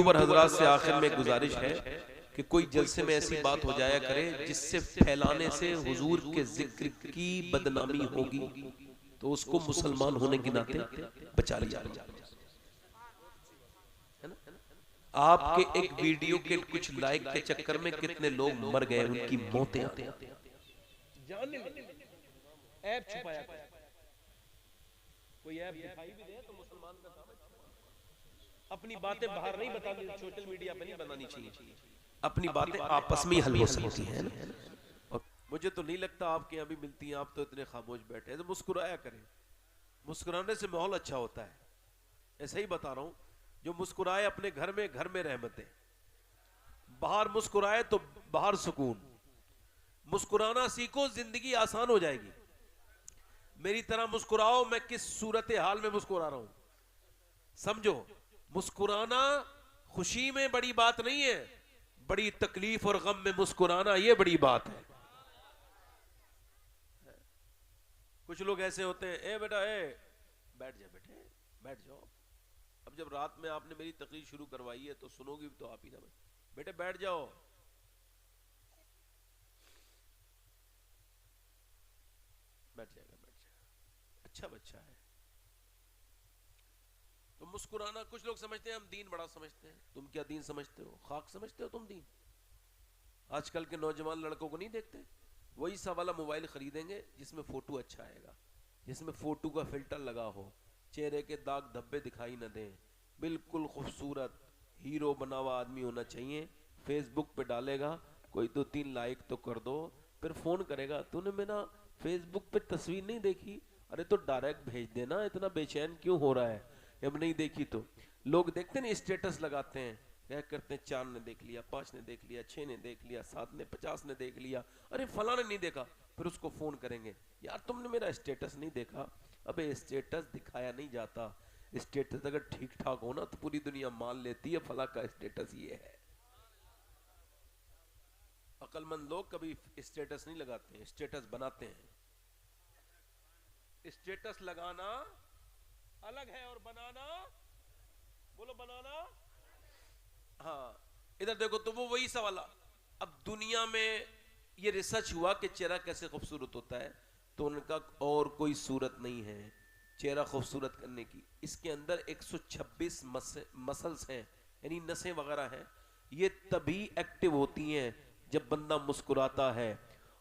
YouTuber हजरात से आखिर में गुजारिश है कि कोई जलसे में ऐसी बात हो जाया करे जिससे फैलाने से हुजूर के जिक्र की बदनामी होगी, तो उसको मुसलमान होने के नाते बचा लिया जाए। आपके एक वीडियो के कुछ लाइक के चक्कर में कितने लोग मर गए, उनकी मौतें आती हैं। ऐप छुपाया कोई ऐप दिखाई भी दे तो मुसलमान का काम है। अपनी बातें बाहर नहीं बतानी, सोशल मीडिया पे नहीं बनानी चाहिए, अपनी बातें आपस में हल हो सकती हैं ना। और मुझे तो नहीं लगता आपके यहाँ भी मिलती हैं, आप तो इतने खामोश बैठे हैं। तो मुस्कुराया करें, मुस्कुराने से माहौल अच्छा होता है। ऐसा ही बता रहा हूं, जो मुस्कुराए अपने घर में रहमतें, बाहर मुस्कुराए तो बाहर सुकून। मुस्कुराना सीखो, जिंदगी आसान हो जाएगी। मेरी तरह मुस्कुराओ। मैं किस सूरत हाल में मुस्कुरा रहा हूं समझो। मुस्कुराना खुशी में बड़ी बात नहीं है, बड़ी तकलीफ और गम में मुस्कुराना ये बड़ी बात है। कुछ लोग ऐसे होते हैं, ए बेटा ए बैठ जा, बेटे बैठ जाओ। अब जब रात में आपने मेरी तकरीर शुरू करवाई है तो सुनोगी तो आप ही ना, बेटे बैठ जाओ। बैठ जाएगा, अच्छा बच्चा है। तो मुस्कुराना, कुछ लोग समझते हैं हम दीन बड़ा समझते हैं। तुम क्या दीन समझते हो? खाक समझते हो तुम दीन? आजकल के नौजवान लड़कों को नहीं देखते, वही सा वाला मोबाइल खरीदेंगे जिसमें फोटो अच्छा आएगा, जिसमें फोटो का फिल्टर लगा हो, चेहरे के दाग धब्बे दिखाई न दें, बिल्कुल खूबसूरत हीरो बना हुआ आदमी होना चाहिए। फेसबुक पे डालेगा, कोई 2-3 लाइक तो कर दो, फिर फोन करेगा, तूने मेरा फेसबुक पे तस्वीर नहीं देखी? अरे तो डायरेक्ट भेज देना, इतना बेचैन क्यों हो रहा है? अब नहीं देखी तो लोग देखते नहीं, स्टेटस लगाते हैं, क्या करते हैं, 4 ने देख लिया, 5 ने देख लिया, 6 ने देख लिया, 7 ने 50 ने देख लिया, अरे फला ने नहीं देखा। फिर उसको फोन करेंगे, यार तुमने मेरा स्टेटस नहीं देखा। अबे स्टेटस दिखाया नहीं जाता, स्टेटस अगर ठीक ठाक हो ना तो पूरी दुनिया मान लेती है फला का स्टेटस ये है। अक्लमंद लोग कभी स्टेटस नहीं लगाते हैं, स्टेटस बनाते हैं। स्टेटस लगाना अलग है और बनाना, बोलो बनाना। हाँ, इधर देखो तो वो वही सवाल। अब दुनिया में ये रिसर्च हुआ कि चेहरा कैसे खूबसूरत होता है, तो उनका और कोई सूरत नहीं है चेहरा खूबसूरत करने की। इसके अंदर 126 मसल्स हैं, यानी नसें वगैरह हैं। ये तभी एक्टिव होती हैं जब बंदा मुस्कुराता है।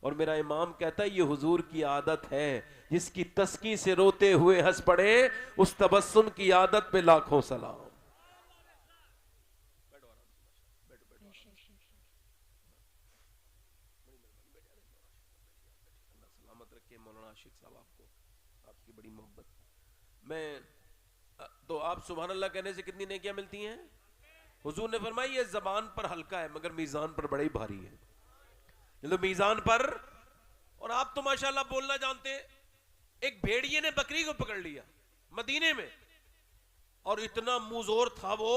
और मेरा इमाम कहता है ये हुजूर की आदत है, जिसकी तस्की से रोते हुए हंस पड़े, उस तबस्सुम की आदत पे लाखों सलाम। सलामत रखे मौलाना आशिक साहब, आपको आपकी बड़ी मोहब्बत। मैं तो आप सुभान अल्लाह कहने से कितनी नेकियां मिलती हैं? हुजूर ने फरमाया ये जबान पर हल्का है मगर मीजान पर बड़ा ही भारी है। तो मीजान पर, और आप तो माशाल्लाह बोलना जानते हैं। एक भेड़िए ने बकरी को पकड़ लिया मदीने में, और इतना मुंहजोर था वो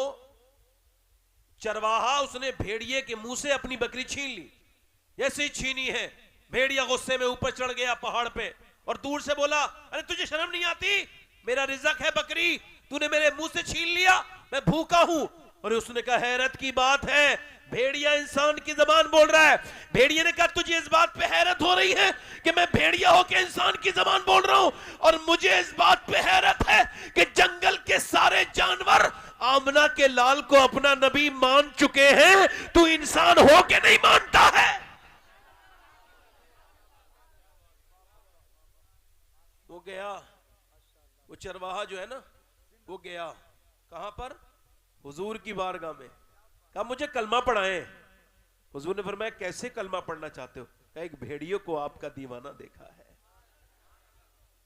चरवाहा, उसने भेड़िए के मुंह से अपनी बकरी छीन ली। जैसे ही छीनी है, भेड़िया गुस्से में ऊपर चढ़ गया पहाड़ पे और दूर से बोला, अरे तुझे शर्म नहीं आती? मेरा रिज़्क है बकरी, तूने मेरे मुंह से छीन लिया, मैं भूखा हूं। और उसने कहा हैरत की बात है, भेड़िया इंसान की जबान बोल रहा है। भेड़िए ने कहा तुझे इस बात पे हैरत हो रही है कि मैं भेड़िया होकर इंसान की जबान बोल रहा हूं, और मुझे इस बात पे हैरत है कि जंगल के सारे जानवर आमना के लाल को अपना नबी मान चुके हैं, तू इंसान हो के नहीं मानता है। वो गया, वो चरवाहा जो है ना, वो गया कहां पर? हुजूर की बारगाह में। कहा मुझे कलमा पढ़ाएं। हुजूर ने फरमाया कैसे कलमा पढ़ना चाहते हो? कहा एक भेड़ियों को आपका दीवाना देखा है।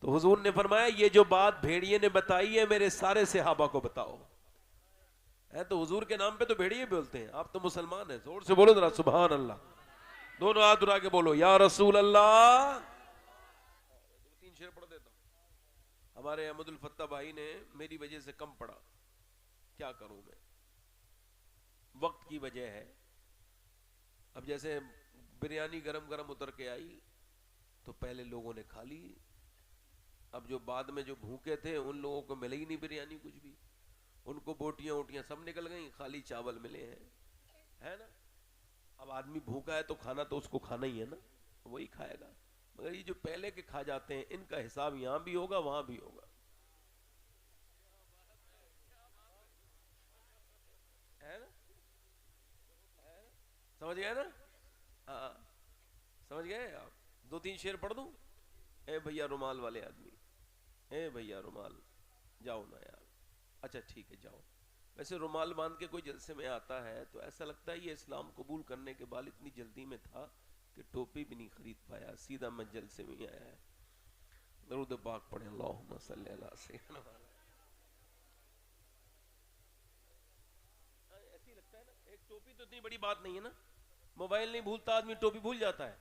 तो हुजूर ने फरमाया ये जो बात भेड़िए ने बताई है मेरे सारे सहाबा को बताओ। है तो हुजूर के नाम पे तो भेड़िए बोलते हैं, आप तो मुसलमान हैं। जोर से बोलो जरा सुभान अल्लाह, दोनों हाथ उठा के बोलो या रसूल अल्लाह। 2-3 शेर पढ़ देता हूं। हमारे अहमदुल फत्ता भाई ने मेरी वजह से कम पढ़ा, क्या करूं मैं, वक्त की वजह है। अब जैसे बिरयानी गरम गरम उतर के आई तो पहले लोगों ने खा ली, अब जो बाद में जो भूखे थे उन लोगों को मिले ही नहीं बिरयानी कुछ भी। उनको बोटियां वोटियां सब निकल गई, खाली चावल मिले हैं, है ना। अब आदमी भूखा है तो खाना तो उसको खाना ही है ना, वही खाएगा। मगर ये जो पहले के खा जाते हैं, इनका हिसाब यहां भी होगा वहां भी होगा, है ना। समझ गए ना? हाँ, समझ गए आप? 2-3 शेर पढ़ दूं? ए भैया रुमाल वाले आदमी, ए भैया रुमाल, जाओ ना यार। अच्छा ठीक है जाओ। वैसे रुमाल बांध के कोई जलसे में आता है तो ऐसा लगता है ये इस्लाम कबूल करने के बाद इतनी जल्दी में था कि टोपी भी नहीं खरीद पाया, सीधा मैं जलसे में ही आया है। दरूद पाक पढ़े, अल्लाहुम्मा सल्ली अला सय्यिदना। ऐसी लगता है ना, एक टोपी तो इतनी बड़ी बात नहीं है ना। मोबाइल नहीं भूलता आदमी, टोपी भूल जाता है।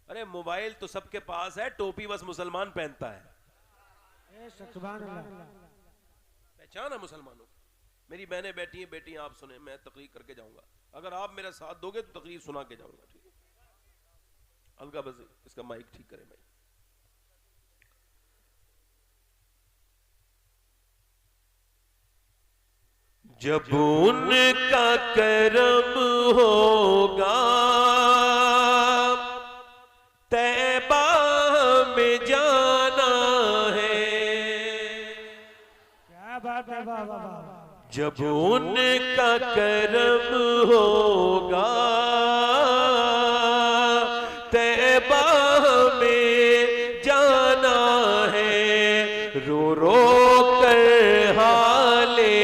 अरे मोबाइल तो सबके पास है, टोपी बस मुसलमान पहनता है। पहचान है मुसलमानों। मेरी बहनें बैठी हैं, बेटी आप सुने, मैं तकरीर करके जाऊंगा, अगर आप मेरा साथ दोगे तो तकरीर सुना के जाऊंगा, ठीक है? अलगा बस इसका माइक ठीक करें भाई। जब उनका करम होगा तैबा में जाना है, क्या बात है बाबा। जब उनका करम होगा तैबा में जाना है, रो रो कर हाले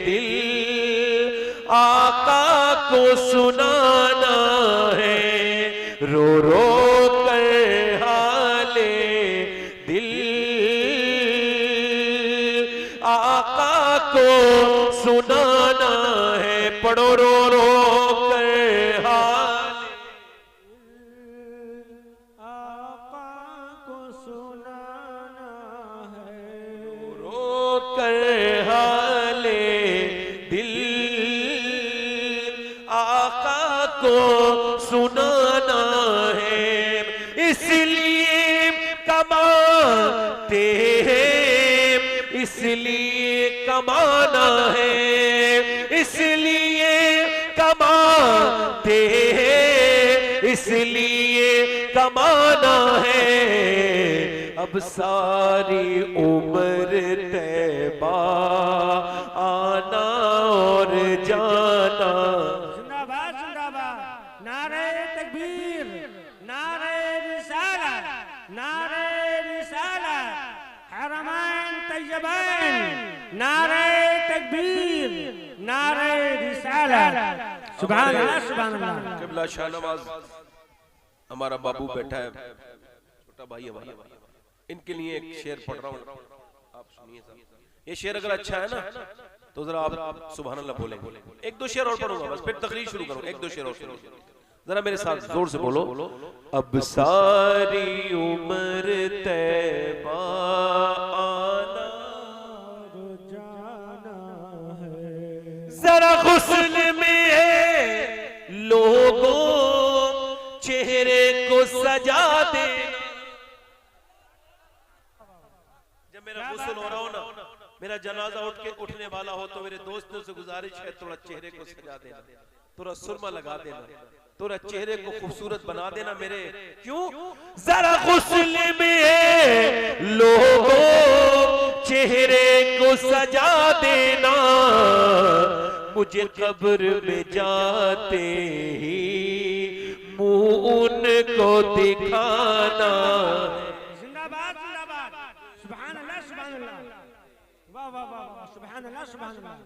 दिल आका को सुनाना है, रो रो कर हाले दिल आका को सुनाना है। पढ़ो रो रो कर हाले आका को सुनाना है, रो रो कर हाले दिल आका को सुनाना है। इसलिए कमाते हैं, इसलिए कमाना है, इसलिए कमाते हैं, इसलिए कमाना है। अब सारी उम्र तैबा आना और जाना। जिंदाबाद जिंदाबाद, नारे तकबीर, नारे रिसालत, नारे रिसालत, हरमैन तैयबैन, नारे तकबीर, नारे रिसालत। सुभान अल्लाह सुभान अल्लाह। किबला शाहनवाज हमारा बाबू बैठा है, छोटा भाई हमारा, इनके लिए एक शेर पढ़ रहा हूँ, आप सुनिए साहब। ये शेर अगर अच्छा है ना तो जरा आप सुभान अल्लाह बोलेंगे। एक दो शेर और पढ़ूंगा बस, फिर तकरीर शुरू करूंगा। एक दो शेर और सुनिए, जरा मेरे साथ जोर से बोलो। अब सारी उम्र तैबा आना जाना है, जरा गुस्ल में है लोगों चेहरे को सजा देना। जब मेरा गुस्ल हो रहा हो ना, मेरा जनाजा उठने वाला हो तो मेरे दोस्तों से गुजारिश है थोड़ा चेहरे को सजा देना, थोड़ा सुरमा लगा देना, थोड़ा चेहरे को खूबसूरत बना देना मेरे। क्यों? जरा गुस्ल में है लोगों चेहरे को सजा देना, मुझे कब्र में जाते ही मुंह उनको दिखाना। जिंदाबाद जिंदाबाद, सुभान अल्लाह सुभान अल्लाह, वाह वाह वाह, सुभान अल्लाह सुभान अल्लाह,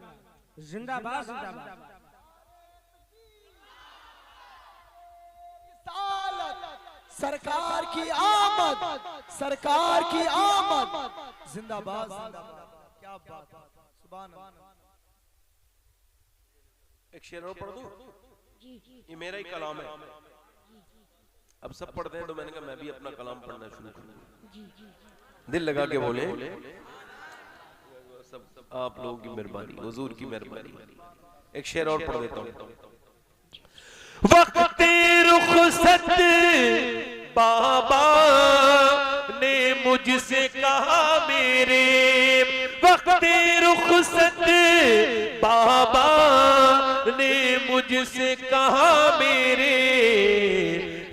जिंदाबाद जिंदाबाद। सरकार की आमद, सरकार की आमद, जिंदाबाद जिंदाबाद। क्या बात, सुभान अल्लाह। एक शेर और पढ़ दूं? ये मेरा ही कलाम है। अब सब पढ़ते हैं तो मैंने कहा मैं भी अपना कलाम पढ़ना शुरू करूं। दिल लगा के बोले, सब आप लोगों की मेहरबानी, हुजूर की मेहरबानी। एक शेर और पढ़ देता हूं। वक्त रुखसत बाबा ने मुझसे कहा मेरे वक्त रुखसत, बाबा ने मुझसे कहा मेरे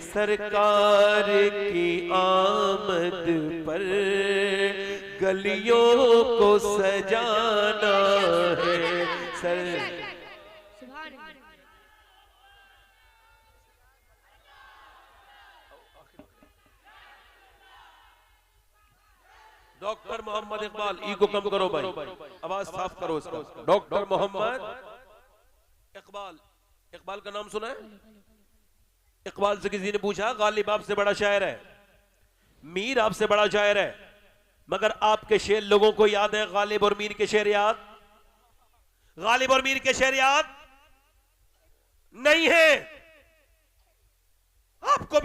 सरकार की आमद पर गलियों को सजाना है। सर डॉक्टर मोहम्मद इकबाल, ई को कम करो भाई, आवाज साफ करो इसका। डॉक्टर मोहम्मद इकबाल, इकबाल का नाम सुना है? इकबाल से किसी ने पूछा गालिब आपसे बड़ा शायर है, मीर आपसे बड़ा शायर है, मगर आपके शेर लोगों को याद है? गालिब और मीर के शेर याद? गालिब और मीर के शेर याद नहीं है। आपको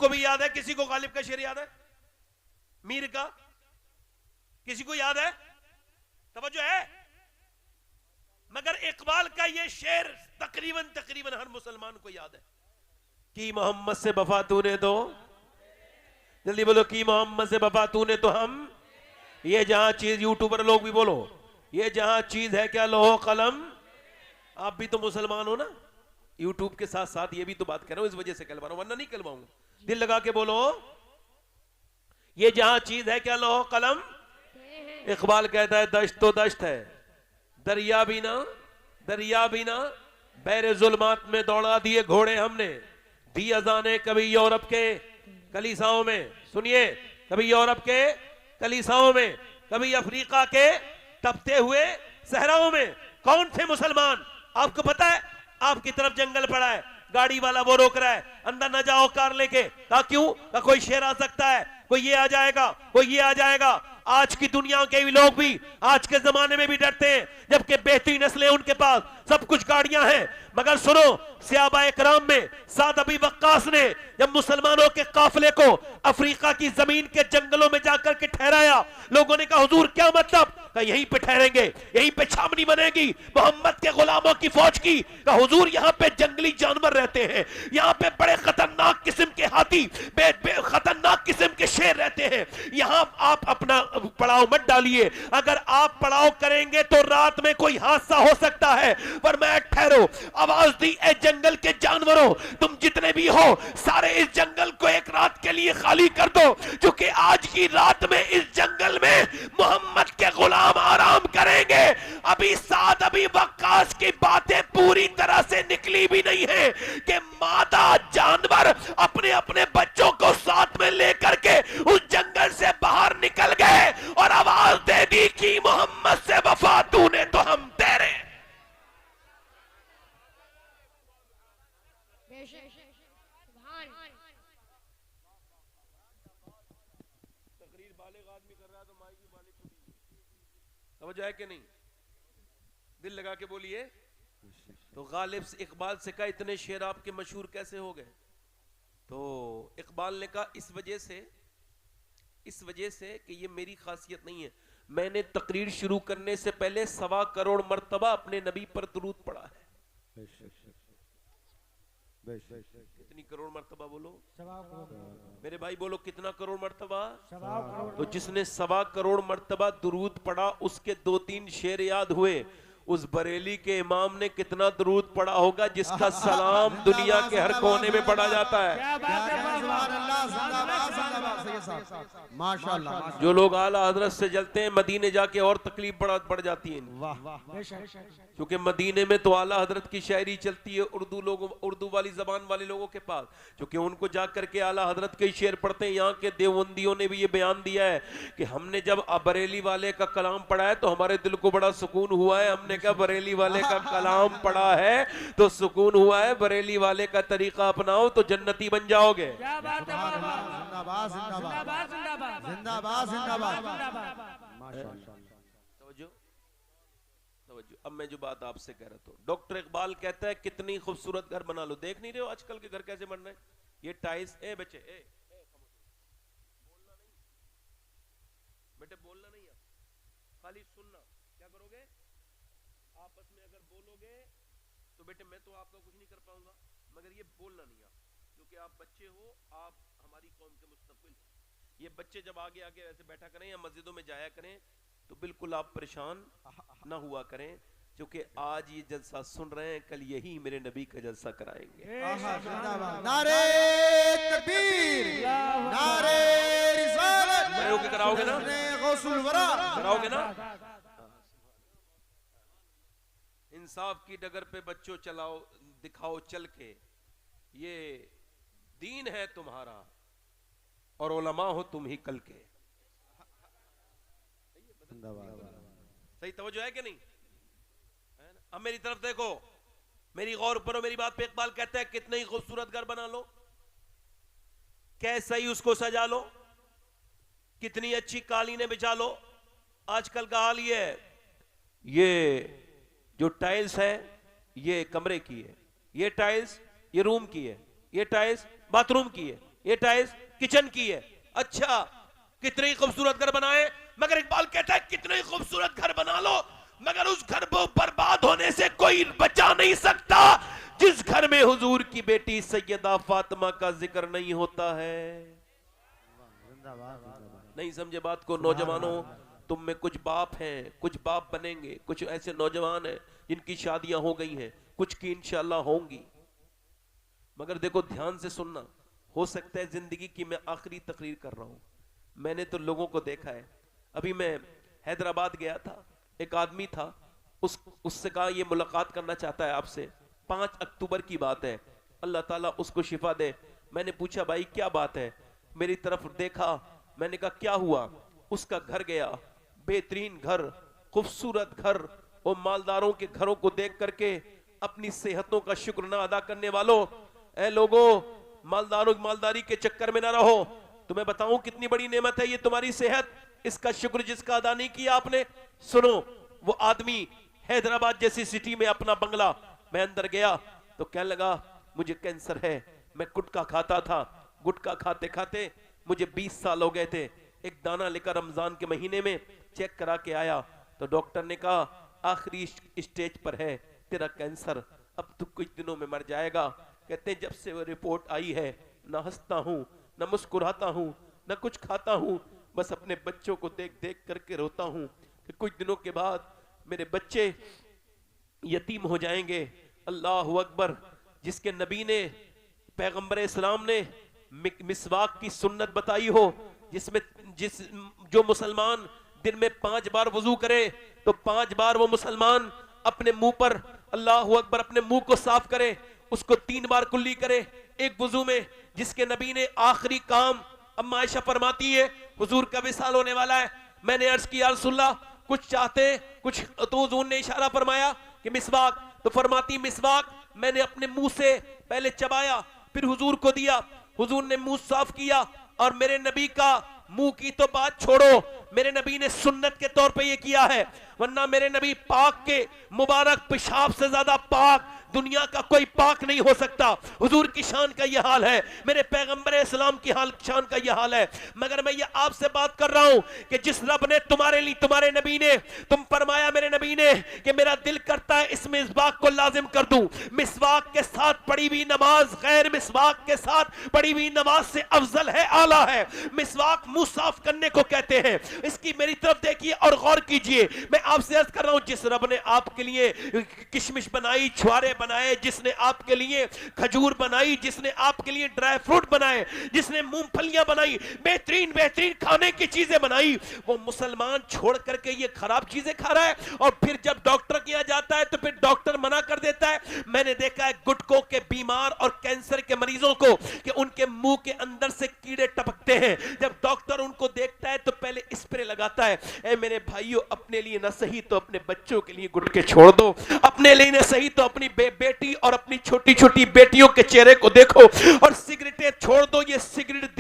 भी याद है? किसी को गालिब का शेर याद है? मीर का किसी को याद है? तवज्जो है? मगर इकबाल का ये शेर तकरीबन हर मुसलमान को याद है कि मोहम्मद से वफा तूने तो, जल्दी बोलो, कि मोहम्मद से वफा तूने तो हम, ये जहां चीज, यूट्यूबर लोग भी बोलो, ये जहां चीज है क्या लोहो कलम। आप भी तो मुसलमान हो ना, यूट्यूब के साथ साथ ये भी तो बात कर रहा हूं, इस वजह से कहलवा रहा हूं, वरना नहीं कहलवाऊंगा। दिल लगा के बोलो, ये जहां चीज है क्या लोहो कलम। इकबाल कहता है दश्त तो दश्त है, दरिया भी ना बैरे जुल्मात में दौड़ा दिए घोड़े हमने, दी अजाने कभी यूरोप के कलीसाओं में, सुनिए, कभी यूरोप के कलीसाओं में, कभी अफ्रीका के तपते हुए सहराओं में। कौन थे मुसलमान? आपको पता है? आपकी तरफ जंगल पड़ा है, गाड़ी वाला वो रोक रहा है, अंदर न जाओ कार लेके। कहा क्यों? कहा कोई शेर आ सकता है, कोई ये आ जाएगा, कोई ये आ जाएगा। आज की दुनिया के भी लोग भी आज के जमाने में भी डरते हैं, जबकि बेहतरीन नस्लें उनके पास, सब कुछ गाड़ियां हैं। मगर सुनो, सहाबाए किराम में साद अबी वक्कास ने जब मुसलमानों के काफिले को अफ्रीका की जमीन के जंगलों में जाकर के ठहराया, लोगों ने कहा हुजूर क्या मतलब? कहा यहीं पे ठहरेंगे, यहीं पे छावनी बनेगी मोहम्मद के गुलामों की फौज की। कहा हुजूर यहाँ पे जंगली जानवर रहते हैं, यहाँ पे बड़े खतरनाक किस्म के हाथी, खतरनाक किस्म के शेर रहते हैं, यहाँ आप अपना पड़ाव मत डालिए, अगर आप पड़ाव करेंगे तो रात में कोई हादसा हो सकता है, पर मैं ठहरो। आवाज दी, ए जंगल के जानवरों, तुम जितने भी हो सारे इस जंगल को एक रात के लिए खाली कर दो, क्योंकि आज की रात में इस जंगल में मोहम्मद के गुलाम आराम करेंगे। अभी साद अबी वक्कास की बातें पूरी तरह से निकली भी नहीं है कि मादा जानवर अपने अपने बच्चों को साथ में लेकर के उस जंगल से बाहर निकल गए और आवाज दे दी कि मोहम्मद से वफा तूने तो हम तेरे। तकरीर बालिग आदमी कर रहा है तो माइक भी बालिग समझ आए कि नहीं? दिल लगा के बोलिए। तो गालिब से इकबाल से कहा इतने शेर आपके मशहूर कैसे हो गए? तो इकबाल ने कहा इस वजह से कि ये मेरी खासियत नहीं है, मैंने तकरीर शुरू करने से पहले 1.25 करोड़ मर्तबा अपने नबी पर दुरूद पढ़ा है। कितनी करोड़ मर्तबा बोलो? मेरे भाई बोलो कितना करोड़ मर्तबा? तो जिसने 1.25 करोड़ मर्तबा दुरूद पढ़ा उसके 2-3 शेर याद हुए। उस बरेली के इमाम ने कितना दुरूद पढ़ा होगा जिसका सलाम दुनिया के हर कोने में पढ़ा जाता है। माशाअल्लाह। जो लोग आला हजरत से जलते हैं मदीने जाके और तकलीफ बढ़ जाती है, क्योंकि मदीने में तो आला हजरत की शायरी चलती है उर्दू वाली जबान वाले लोगों के पास, क्योंकि उनको जाकर के आला हजरत के शेर पढ़ते हैं। यहाँ के देवबंदियों ने भी ये बयान दिया है कि हमने जब बरेली वाले का कलाम पढ़ा है तो हमारे दिल को बड़ा सुकून हुआ है। हमने कहा बरेली वाले का कलाम पढ़ा है तो सुकून हुआ है, बरेली वाले का तरीका अपनाओ तो जन्नती बन जाओगे। क्या बात है? जिंदाबाद जिंदाबाद जिंदाबाद जिंदाबाद। अब मैं जो बात आपसे कह रहा था, डॉक्टर इकबाल कहता है कितनी खूबसूरत घर बना लो। देख नहीं रहे हो आजकल के घर कैसे बन रहे हैं? ये टाइल्स, बच्चे बोलना नहीं, बेटे बोलना नहीं, आप खाली सुनना। क्या करोगे? आपस में अगर बोलोगे तो बेटे मैं तो आपका कुछ नहीं कर पाऊंगा, मगर ये बोलना नहीं आप, क्योंकि आप बच्चे हो, आप हमारी कौम के मुस्तकबिल। ये बच्चे जब आगे आगे ऐसे बैठा करें या मस्जिदों में जाया करें तो बिल्कुल आप परेशान ना हुआ करें, क्योंकि आज ये जलसा सुन रहे हैं, कल यही मेरे नबी का जलसा कराएंगे। आहा, जिंदाबाद। नारे तकबीर, नारे रिसालत। कराओगे कराओगे ना, गौसुल वरा, कराओगे ना। इंसाफ की डगर पे बच्चों चलाओ, दिखाओ चल के, ये दीन है तुम्हारा और उलमा हो तुम ही कल के। सही तवज्जो है कि नहीं? अब मेरी तरफ देखो, मेरी गौर करो, मेरी बात पे। इकबाल कहता है कितना ही खूबसूरत घर बना लो, कैसा ही उसको सजा लो, कितनी अच्छी कालीनें बिछा लो, आजकल का हाल ये है, ये जो टाइल्स है ये कमरे की है, ये टाइल्स ये रूम की है, ये टाइल्स बाथरूम की है, ये टाइल्स किचन की है। अच्छा, कितने ही खूबसूरत घर बनाए, मगर इकबाल कहता है कितने ही खूबसूरत घर बना लो, मगर उस घर को बर्बाद होने से कोई बचा नहीं सकता जिस घर में हुजूर की बेटी सैयदा फातिमा का जिक्र नहीं होता है। नहीं समझे बात को नौजवानों? तुम में कुछ बाप हैं, कुछ बाप बनेंगे, कुछ ऐसे नौजवान हैं जिनकी शादियां हो गई हैं, कुछ की इंशाल्लाह होंगी। मगर देखो ध्यान से सुनना, हो सकता है जिंदगी की मैं आखिरी तकरीर कर रहा हूं। मैंने तो लोगों को देखा है। अभी मैं हैदराबाद गया था, एक आदमी था, उससे कहा ये मुलाकात करना चाहता है आपसे। 5 अक्टूबर की बात है, अल्लाह ताला उसको शिफा दे। मैंने पूछा भाई क्या बात है? मेरी तरफ देखा, मैंने कहा क्या हुआ? उसका घर गया, बेहतरीन घर, खूबसूरत घर, और मालदारों के घरों को देख करके अपनी सेहतों का शुक्र ना अदा करने वालों, ऐ लोगों, मालदारों मालदारी के चक्कर में ना रहो। तुम्हें बताऊं कितनी बड़ी नेमत है ये तुम्हारी सेहत, इसका शुक्र जिसका अदा नहीं किया आपने। सुनो, वो आदमी हैदराबाद जैसी सिटी में अपना बंगला, मैं अंदर गया तो कहने लगा मुझे कैंसर है, मैं गुटखा खाता था, गुटखा खाते खाते मुझे 20 साल हो गए थे। एक दाना लेकर रमजान के महीने में चेक करा के आया तो डॉक्टर ने कहा आखिरी स्टेज पर है तेरा कैंसर, अब तू कुछ दिनों में मर जाएगा। कहते जब से वो रिपोर्ट आई है ना हंसता हूँ, ना मुस्कुराता हूँ, ना कुछ खाता हूँ, बस अपने बच्चों को देख देख करके रोता हूँ कि कुछ दिनों के बाद मेरे बच्चे यतीम हो जाएंगे। अल्लाह अकबर। जिसके नबी ने, पैगंबर इस्लाम ने मिसवाक की सुन्नत बताई हो, जो मुसलमान दिन में 5 बार वजू करे तो 5 बार वो मुसलमान अपने मुंह पर, अल्लाह अकबर, अपने मुंह को साफ करे, उसको 3 बार कुल्ली करे एक वजू में। जिसके नबी ने आखिरी काम, अम्मा आयशा फरमाती है हुजूर का विसाल होने वाला है, मैंने अर्ज किया रसूलल्लाह कुछ चाहते कुछ, तो हुजूर ने इशारा फरमाया कि मिसवाक, तो फरमाती मिसवाक मैंने अपने मुंह से पहले चबाया फिर हुजूर को दिया, हुजूर ने मुंह साफ किया। और मेरे नबी का मुंह की तो बात छोड़ो, मेरे नबी ने सुन्नत के तौर पे ये किया है, वरना मेरे नबी पाक के मुबारक पेशाब से ज्यादा पाक दुनिया का कोई पाक नहीं हो सकता। हुजूर की शान का यह हाल है, मेरे पैगंबर इस्लाम की शान का यह हाल है। मगर मैं ये आपसे बात कर रहा हूं कि जिस रब ने तुम्हारे लिए, तुम्हारे नबी ने, तुम फरमाया मेरे नबी ने कि मेरा दिल करता है इस मिसवाक को लाजिम कर दूं। मिसवाक के साथ पढ़ी हुई नमाज गैर मिसवाक के साथ पढ़ी हुई नमाज से अफजल है, आला है। मिसवाक मुंह साफ करने को कहते हैं। इसकी मेरी तरफ देखिए और गौर कीजिए। मैं आपसे अर्ज कर रहा हूं, जिस रब ने आपके लिए किशमिश बनाई, छुआरे बनाए, जिसने आपके लिए खजूर बनाई, जिसने आपके लिए ड्राई फ्रूट बनाए, जिसने मूंगफलियां बनाई, बेहतरीन बेहतरीन खाने की चीजें बनाई, वो मुसलमान छोड़ करके ये खराब चीजें खा रहा है। और फिर जब डॉक्टर किया जाता है तो फिर डॉक्टर मना कर देता है। मैंने देखा है गुटकों के बीमार और कैंसर के मरीजों को कि उनके मुंह के अंदर से कीड़े टपकते हैं। जब डॉक्टर उनको देखता है तो पहले स्प्रे लगाता है। ऐ मेरे भाइयों, अपने लिए ना सही तो अपने बच्चों के लिए गुटके छोड़ दो, अपने लिए ना सही तो अपनी बेटी और अपनी छोटी छोटी बेटियों के चेहरे को देखो, और सिगरेटें छोड़ दो। ये सिगरेट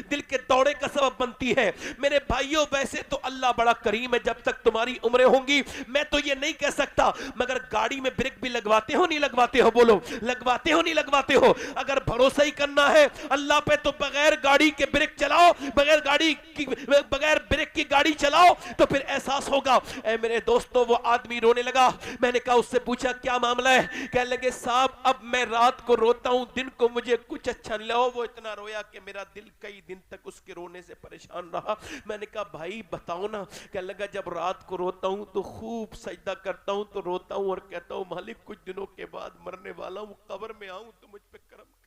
दिल के दौरे का सबब बनती है। मेरे भाइयों, वैसे तो अल्लाह बड़ा करीम है, जब तक तुम्हारी उम्रें होंगी मैं तो ये नहीं कह सकता, मगर गाड़ी में ब्रेक भी लगवाते हो नहीं लगवाते हो? बोलो, लगवाते हो नहीं लगवाते हो? अगर भरोसा ही करना है अल्लाह पे तो बगैर गाड़ी के ब्रेक चलाओ, बगैर ब्रेक की गाड़ी चलाओ तो फिर एहसास होगा। ऐ मेरे दोस्तों, वो आदमी रोने लगा। मैंने कहा, उससे पूछा क्या मामला है? कहने लगे साहब अब मैं रात को रोता हूं, दिन को मुझे कुछ अच्छा नहीं लगा। वो इतना रोया कि मेरा दिल कई दिन तक उसके रोने से परेशान रहा। मैंने कहा भाई बताओ ना। कहने लगा जब रात को रोता हूं तो खूब सजदा करता हूं, तो रोता हूं और कहता हूं मालिक कुछ दिनों के बाद मरने वाला हूं, कब्र में आऊं तो मुझ पे करम करेगा।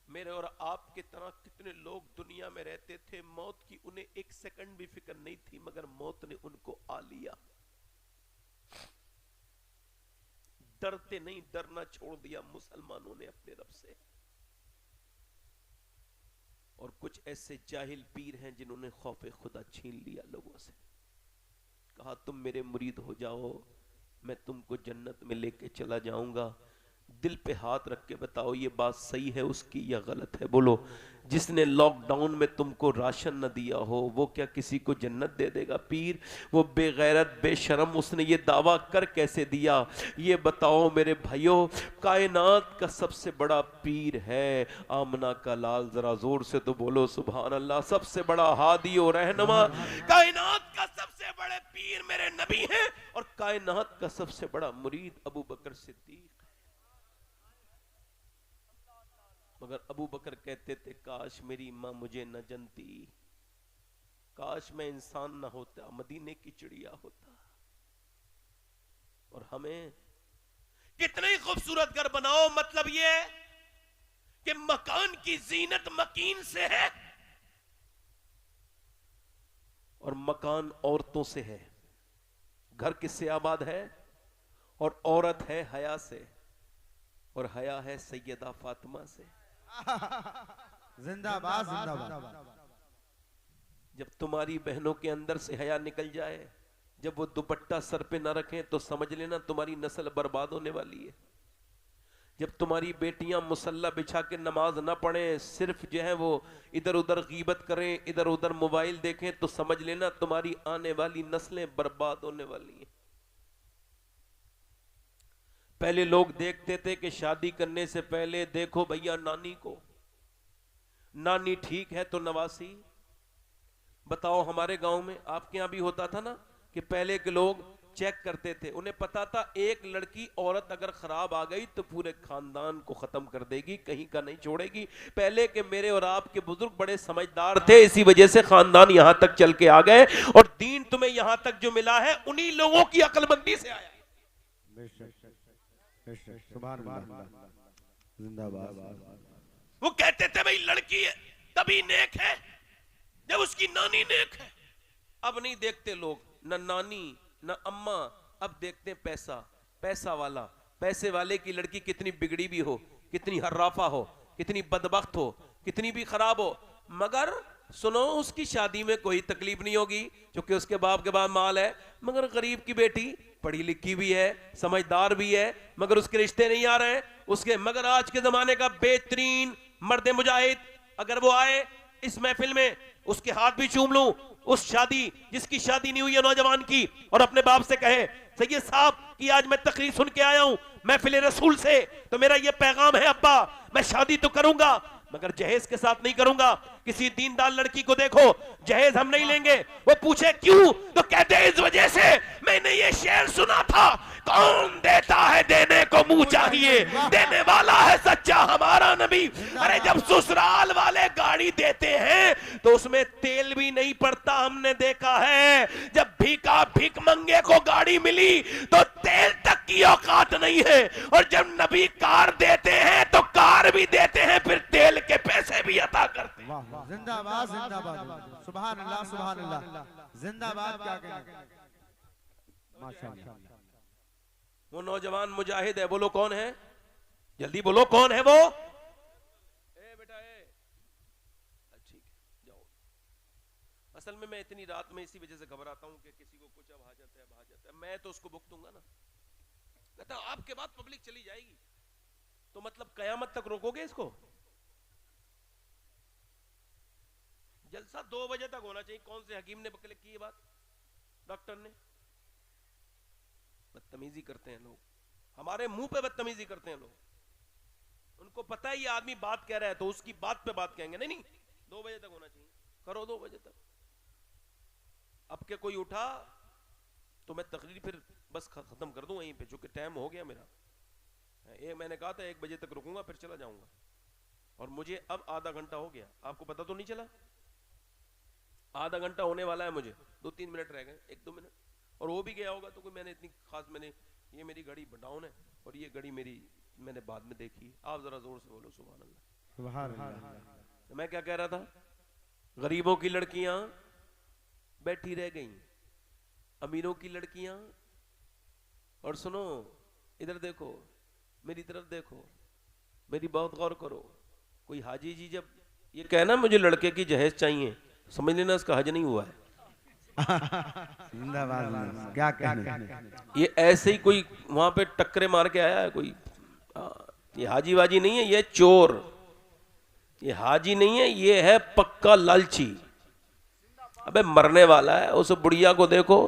मेरे और आपके तरह कितने लोग दुनिया में रहते थे, मौत की उन्हें एक सेकंड भी फिक्र नहीं थी, मगर मौत ने उनको आ लिया। डरते नहीं, डरना छोड़ दिया मुसलमानों ने अपने रब से। और कुछ ऐसे जाहिल पीर हैं जिन्होंने खौफे खुदा छीन लिया लोगों से। कहा तुम मेरे मुरीद हो जाओ, मैं तुमको जन्नत में लेके चला जाऊंगा। दिल पे हाथ रख के बताओ ये बात सही है उसकी या गलत है? बोलो। जिसने लॉकडाउन में तुमको राशन न दिया हो वो क्या किसी को जन्नत दे देगा? पीर वो बेगैरत बेशरम, उसने ये दावा कर कैसे दिया? ये बताओ मेरे भाइयों, कायनात का सबसे बड़ा पीर है आमना का लाल। जरा जोर से तो बोलो सुभान अल्लाह। सबसे बड़ा हादी और रहनुमा कायनात का सबसे बड़े पीर मेरे नबी हैं, और कायनात का सबसे बड़ा मुरीद अबू बकर सिद्दीक। मगर अबू बकर कहते थे काश मेरी मां मुझे न जनती, काश मैं इंसान न होता, मदीने की चिड़िया होता। और हमें कितने ही खूबसूरत घर बनाओ, मतलब ये कि मकान की जीनत मकीन से है और मकान औरतों से है। घर किससे आबाद है? और औरत है हया से, और हया है सैयदा फातिमा से। जिंदाबाद जिंदाबाद। जब तुम्हारी बहनों के अंदर से हया निकल जाए, जब वो दुपट्टा सर पे ना रखें, तो समझ लेना तुम्हारी नस्ल बर्बाद होने वाली है। जब तुम्हारी बेटियां मुसल्ला बिछा के नमाज ना पढ़ें, सिर्फ जो है वो इधर उधर गीबत करें, इधर उधर मोबाइल देखें, तो समझ लेना तुम्हारी आने वाली नस्लें बर्बाद होने वाली हैं। पहले लोग देखते थे कि शादी करने से पहले देखो भैया नानी को, नानी ठीक है तो नवासी। बताओ हमारे गांव में, आपके यहां भी होता था ना कि पहले के लोग चेक करते थे, उन्हें पता था एक लड़की औरत अगर खराब आ गई तो पूरे खानदान को खत्म कर देगी, कहीं का नहीं छोड़ेगी। पहले के मेरे और आपके बुजुर्ग बड़े समझदार थे, इसी वजह से खानदान यहां तक चल के आ गए, और दीन तुम्हें यहां तक जो मिला है उन्हीं लोगों की अक्लमंदी से आया। जिंदाबाद। वो कहते थे भाई लड़की है तभी नेक है जब उसकी नानी नेक है। अब नहीं देखते लोग, न नानी न अम्मा, अब देखते हैं पैसा। पैसा वाला, पैसे वाले की लड़की कितनी बिगड़ी भी हो, कितनी हर्राफा हो, कितनी बदबख्त हो, कितनी भी खराब हो, मगर सुनो उसकी शादी में कोई तकलीफ नहीं होगी क्योंकि उसके बाप के बाद माल है। मगर गरीब की बेटी पढ़ी लिखी भी है, समझदार भी है, मगर उसके रिश्ते नहीं आ रहे हैं उसके। मगर आज के जमाने का बेहतरीन मर्द मुजाहिद अगर वो आए इस महफिल में, उसके हाथ भी चूम लूं, उस शादी जिसकी शादी नहीं हुई है नौजवान की, और अपने बाप से कहे सैयद साहब कि आज मैं तकरीर सुन के आया हूं महफिल रसूल से, तो मेरा ये पैगाम है अब्बा मैं शादी तो करूंगा मगर जहेज के साथ नहीं करूंगा। किसी दीनदार लड़की को देखो, जहेज हम नहीं लेंगे। वो पूछे क्यों, तो कहते हैं इस वजह से मैंने ये शेर सुना था, कौन देता है देने को मुंह चाहिए, देने वाला है सच्चा हमारा नबी। अरे जब ससुराल वाले गाड़ी देते हैं तो उसमें तेल भी नहीं पड़ता, हमने देखा है। जब भीख मंगे को गाड़ी मिली तो तेल तक की औकात नहीं है, और जब नबी कार देते हैं तो कार भी देते हैं, फिर तेल के पैसे भी अता करते हैं। जिंदाबाद जिंदाबाद। सुभान अल्लाह सुभान अल्लाह। जिंदाबाद। क्या कहना, माशाअल्लाह। वो नौजवान मुजाहिद है, बोलो कौन है, जल्दी बोलो कौन है वो। ए बेटा ए, ठीक है जाओ। असल में मैं इतनी रात में इसी वजह से घबराता हूं कि किसी को कुछ अब हाजत है, मैं तो उसको भुगतूंगा ना। कहता आपके बाद पब्लिक चली जाएगी तो मतलब कयामत तक रोकोगे इसको? जलसा 2 बजे तक होना चाहिए। कौन से हकीम ने की ये बात? डॉक्टर ने। बदतमीजी करते हैं लोग, हमारे मुंह पे बदतमीजी करते हैं लोग। उनको पता है ये आदमी बात कह रहा है तो उसकी बात पे बात कहेंगे, नहीं 2 बजे तक होना चाहिए, करो 2 बजे तक। अब के कोई उठा तो मैं तकरीर फिर बस खत्म कर दूं वहीं पे, चूंकि टाइम हो गया मेरा। मैंने कहा था 1 बजे तक रुकूंगा फिर चला जाऊंगा, और मुझे अब आधा घंटा हो गया। आपको पता तो नहीं चला? आधा घंटा होने वाला है मुझे, 2-3 मिनट रह गए, 1-2 मिनट, और वो भी गया होगा तो कोई मैंने इतनी खास, मैंने ये मेरी घड़ी डाउन है और ये घड़ी मेरी मैंने बाद में देखी। आप जरा जोर से बोलो सुभान अल्लाह। सुभान अल्लाह। मैं क्या कह रहा था? गरीबों की लड़कियां बैठी रह गई, अमीरों की लड़कियां, और सुनो इधर देखो, मेरी तरफ देखो, मेरी बहुत गौर करो। कोई हाजी जी जब ये कहना मुझे लड़के की जहेज चाहिए, समझ लेना इसका हज नहीं हुआ है। जिंदाबाद। क्या कहने, ये ऐसे ही कोई वहां पे टक्करे मार के आया है कोई। ये हाजी वाजी नहीं है, ये चोर, ये हाजी नहीं है, ये है पक्का लालची। अबे मरने वाला है। उस बुढ़िया को देखो,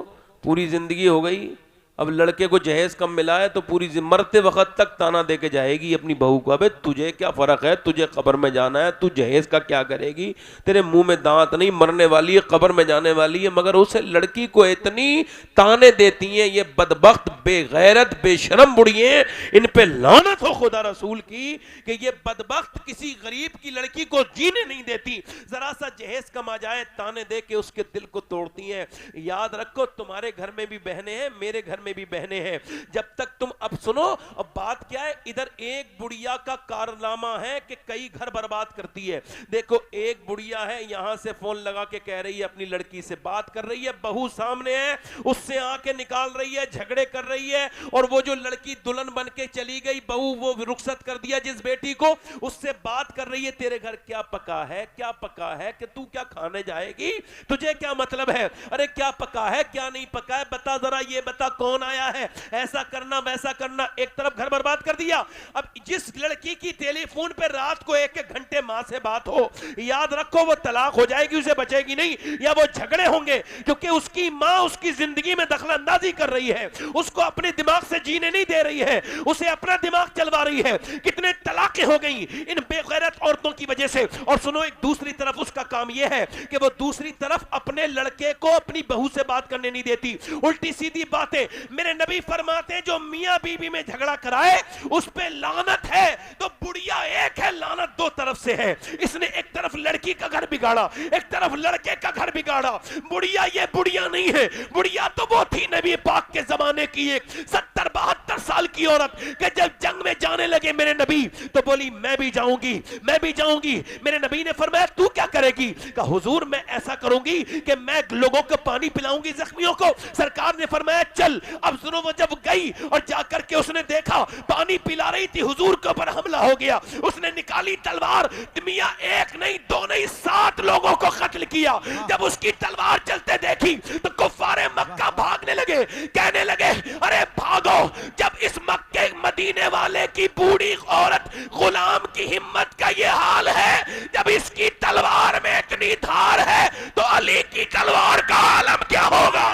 पूरी जिंदगी हो गई, अब लड़के को जहेज कम मिला है तो पूरी मरते वक्त तक ताना दे के जाएगी अपनी बहू को, अबे तुझे क्या फर्क है, तुझे कब्र में जाना है, तू जहेज का क्या करेगी, तेरे मुंह में दांत नहीं, मरने वाली है, कब्र में जाने वाली है। मगर उस लड़की को इतनी ताने देती हैं ये बदबख्त, बेगैरत, बेशरम बुढ़िए, इन पे लानत हो खुदा रसूल की कि ये बदबख्त किसी गरीब की लड़की को जीने नहीं देती। जरा सा जहेज कम आ जाए ताने दे के उसके दिल को तोड़ती हैं। याद रखो तुम्हारे घर में भी बहनें हैं, मेरे घर में भी बहनें हैं। जब तक तुम, अब सुनो, अब बात क्या है, इधर एक बुढ़िया का कारनामा है कि कई घर बर्बाद करती है। देखो एक बुढ़िया है, यहां से फोन लगा के कह रही है अपनी लड़की से बात कर रही है, बहू सामने है, उससे आंखें निकाल रही है, झगड़े कर रही है, और वो जो लड़की दुल्हन बन के चली गई, बहू वो रुखसत कर दिया जिस बेटी को, उससे बात कर रही है तेरे घर क्या पका है, क्या पका है, कि तू क्या खाने जाएगी, तुझे क्या मतलब है, अरे क्या पका है क्या नहीं पका है, बता जरा, ये बता कौन आया है, ऐसा करना वैसा करना, एक तरफ घर बर्बाद कर दिया। अब जिस लड़की की टेलीफोन पे रात को 1-1 घंटे मां से बात हो, याद रखो वो तलाक हो जाएगी, उसे बचेगी नहीं, या वो झगड़े होंगे, क्योंकि उसकी मां उसकी जिंदगी में दखलंदाजी कर रही है, उसको अपने दिमाग से जीने नहीं दे रही है, उसे अपना दिमाग चलवा रही है। कितने तलाकें हो गई इन बेगैरत औरतों की वजह से। और सुनो, एक दूसरी तरफ उसका काम यह है कि वो दूसरी तरफ अपने लड़के को अपनी बहू से बात करने नहीं देती, उल्टी सीधी बातें। मेरे नबी फरमाते हैं जो मियां बीवी में झगड़ा कराए उस पे लानत है, तो बुढ़िया एक है, लानत 2 तरफ से है। इसने एक तरफ लड़की का घर बिगाड़ा, एक तरफ लड़के का घर बिगाड़ा। बुढ़िया ये बुढ़िया नहीं है, बुढ़िया तो वो थी नबी पाक के जमाने की एक 70-72 साल की औरत कि जब जंग में जाने लगे मेरे नबी तो बोली मैं भी जाऊंगी, मैं भी जाऊंगी। मेरे नबी ने फरमाया तू क्या करेगी? कहा हुजूर मैं ऐसा करूंगी कि मैं लोगों को पानी पिलाऊंगी, जख्मियों को। सरकार ने फरमाया चल। अब सुनो, वो जब गई और जाकर के उसने देखा पानी पिला रही थी, हुजूर के ऊपर हमला हो गया। उसने निकाली तलवार, मियां 1 नहीं 2 नहीं 7 लोगों को कत्ल किया। जब उसकी तलवार चलते देखी तो कुफारे मक्का भागने लगे, कहने लगे अरे भागो। जब इस मक्के मदीने वाले की बूढ़ी औरत गुलाम की हिम्मत का ये हाल है, जब इसकी तलवार में इतनी धार है तो अली की तलवार का आलम क्या होगा?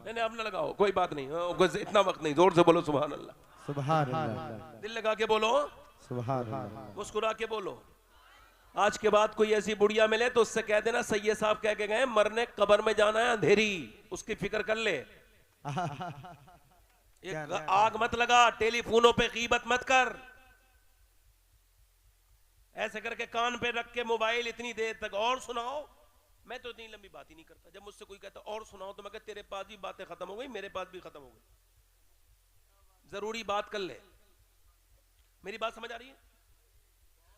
नहीं अब ना लगाओ, कोई बात नहीं, इतना वक्त नहीं, जोर से बोलो सुभान अल्लाह, सुभान अल्लाह, दिल लगा के बोलो सुभान अल्लाह, मुस्कुरा के बोलो। आज के बाद कोई ऐसी बुढ़िया मिले तो उससे कह देना सैयद साहब कह के गए मरने कब्र में जाना है अंधेरी, उसकी फिक्र कर ले। एक आग मत लगा, टेलीफोनों पे गीबत मत कर, ऐसे करके कान पे रख के मोबाइल इतनी देर तक और सुनाओ। मैं तो इतनी लंबी बात ही नहीं करता, जब मुझसे कोई कहता और सुनाओ तो मैं कहता तेरे पास भी बातें खत्म हो गई, मेरे पास भी खत्म हो गई, जरूरी बात कर ले। मेरी बात समझ आ रही है?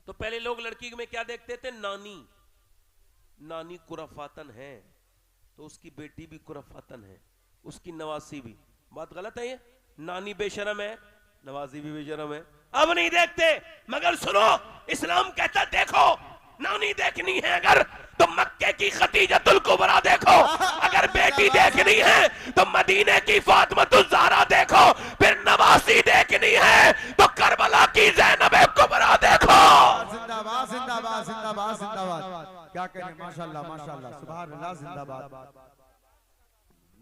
तो पहले लोग लड़की में क्या देखते थे? नानी, नानी कुरफातन है तो उसकी बेटी भी कुरफातन है, उसकी नवासी भी। बात गलत है ये? नानी बेशरम है, नवासी भी बेशरम है। अब नहीं देखते, मगर सुनो इस्लाम कहता देखो नानी देखनी है अगर तो मक्के की खतीजतुल कुबरा देखो, अगर बेटी देखनी है तो मदीने की फातिमातुल ज़हरा देखो, फिर नवासी देखनी है तो करबला की ज़ैनब कुबरा देखो। जिंदाबाद जिंदाबाद जिंदाबाद जिंदाबाद। क्या कहें, माशाल्लाह माशाल्लाह, सुभान अल्लाह, जिंदाबाद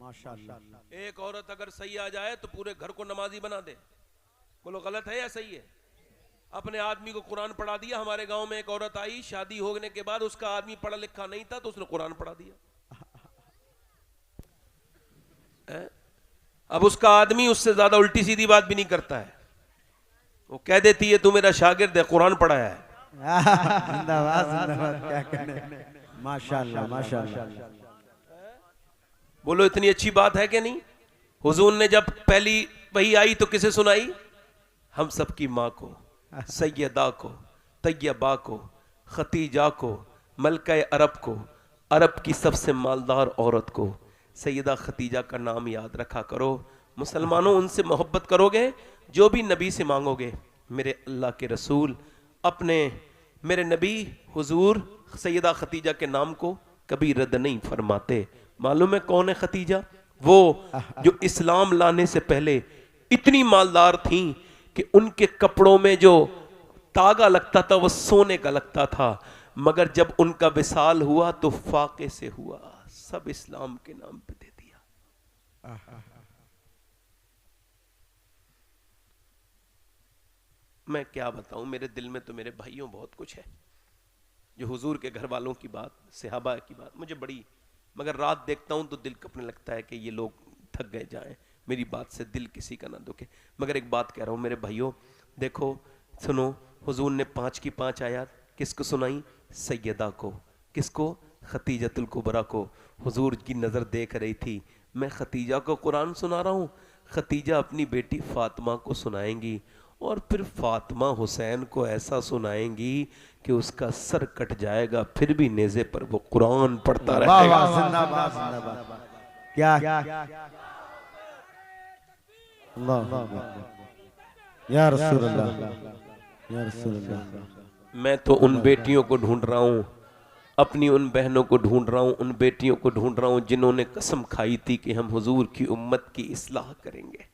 माशाअल्लाह। एक औरत अगर सही आ जाए तो पूरे घर को नमाजी बना दे। बोलो गलत है या सही है? अपने आदमी को कुरान पढ़ा दिया। हमारे गांव में एक औरत आई, शादी होने के बाद उसका आदमी पढ़ा लिखा नहीं था तो उसने कुरान पढ़ा दिया। अब उसका आदमी उससे ज्यादा उल्टी सीधी बात भी नहीं करता है। वो कह देती है तू मेरा शागिर्द है, कुरान पढ़ाया है। जिंदाबाद जिंदाबाद, क्या कहने। माशाअल्लाह माशाअल्लाह। बोलो इतनी अच्छी बात है कि नहीं? हुजूर ने जब पहली वही आई तो किसे सुनाई? हम सबकी माँ को, सैयदा को, तैयबा को, खतीजा को, मलका अरब को, अरब की सबसे मालदार औरत को, सैयदा खतीजा का नाम याद रखा करो। मुसलमानों उनसे मोहब्बत करोगे, जो भी नबी से मांगोगे। मेरे अल्लाह के रसूल अपने मेरे नबी हुजूर सैयदा खतीजा के नाम को कभी रद्द नहीं फरमाते। मालूम है कौन है खतीजा? वो जो इस्लाम लाने से पहले इतनी मालदार थी कि उनके कपड़ों में जो तागा लगता था वो सोने का लगता था, मगर जब उनका विसाल हुआ तो फाके से हुआ, सब इस्लाम के नाम पे दे दिया। मैं क्या बताऊं, मेरे दिल में तो मेरे भाइयों बहुत कुछ है। जो हुजूर के घर वालों की बात, सहाबा की बात मुझे बड़ी, मगर रात देखता हूं तो दिल कपने लगता है कि ये लोग थक गए जाएं, मेरी बात से दिल किसी का ना दुखे। मगर एक बात कह रहा हूं मेरे भाइयों, देखो सुनो, हुजूर ने 5 की 5 आयत किसको सुनाई? सैयदा को। किसको? खतीजतुल कुबरा को। हुजूर की नज़र देख रही थी, मैं खतीजा को कुरान सुना रहा हूँ, खतीजा अपनी बेटी फातिमा को सुनाएंगी और फिर फातिमा हुसैन को ऐसा सुनाएंगी कि उसका सर कट जाएगा, फिर भी नेज़े पर वो कुरान पढ़ता रहेगा। जिंदाबाद जिंदाबाद। क्या अल्लाह या रसूल अल्लाह या रसूल अल्लाह। मैं तो उन बेटियों को ढूंढ रहा हूँ, अपनी उन बहनों को ढूंढ रहा हूँ, उन बेटियों को ढूंढ रहा हूँ जिन्होंने कसम खाई थी कि हम हुजूर की उम्मत की इस्लाह करेंगे।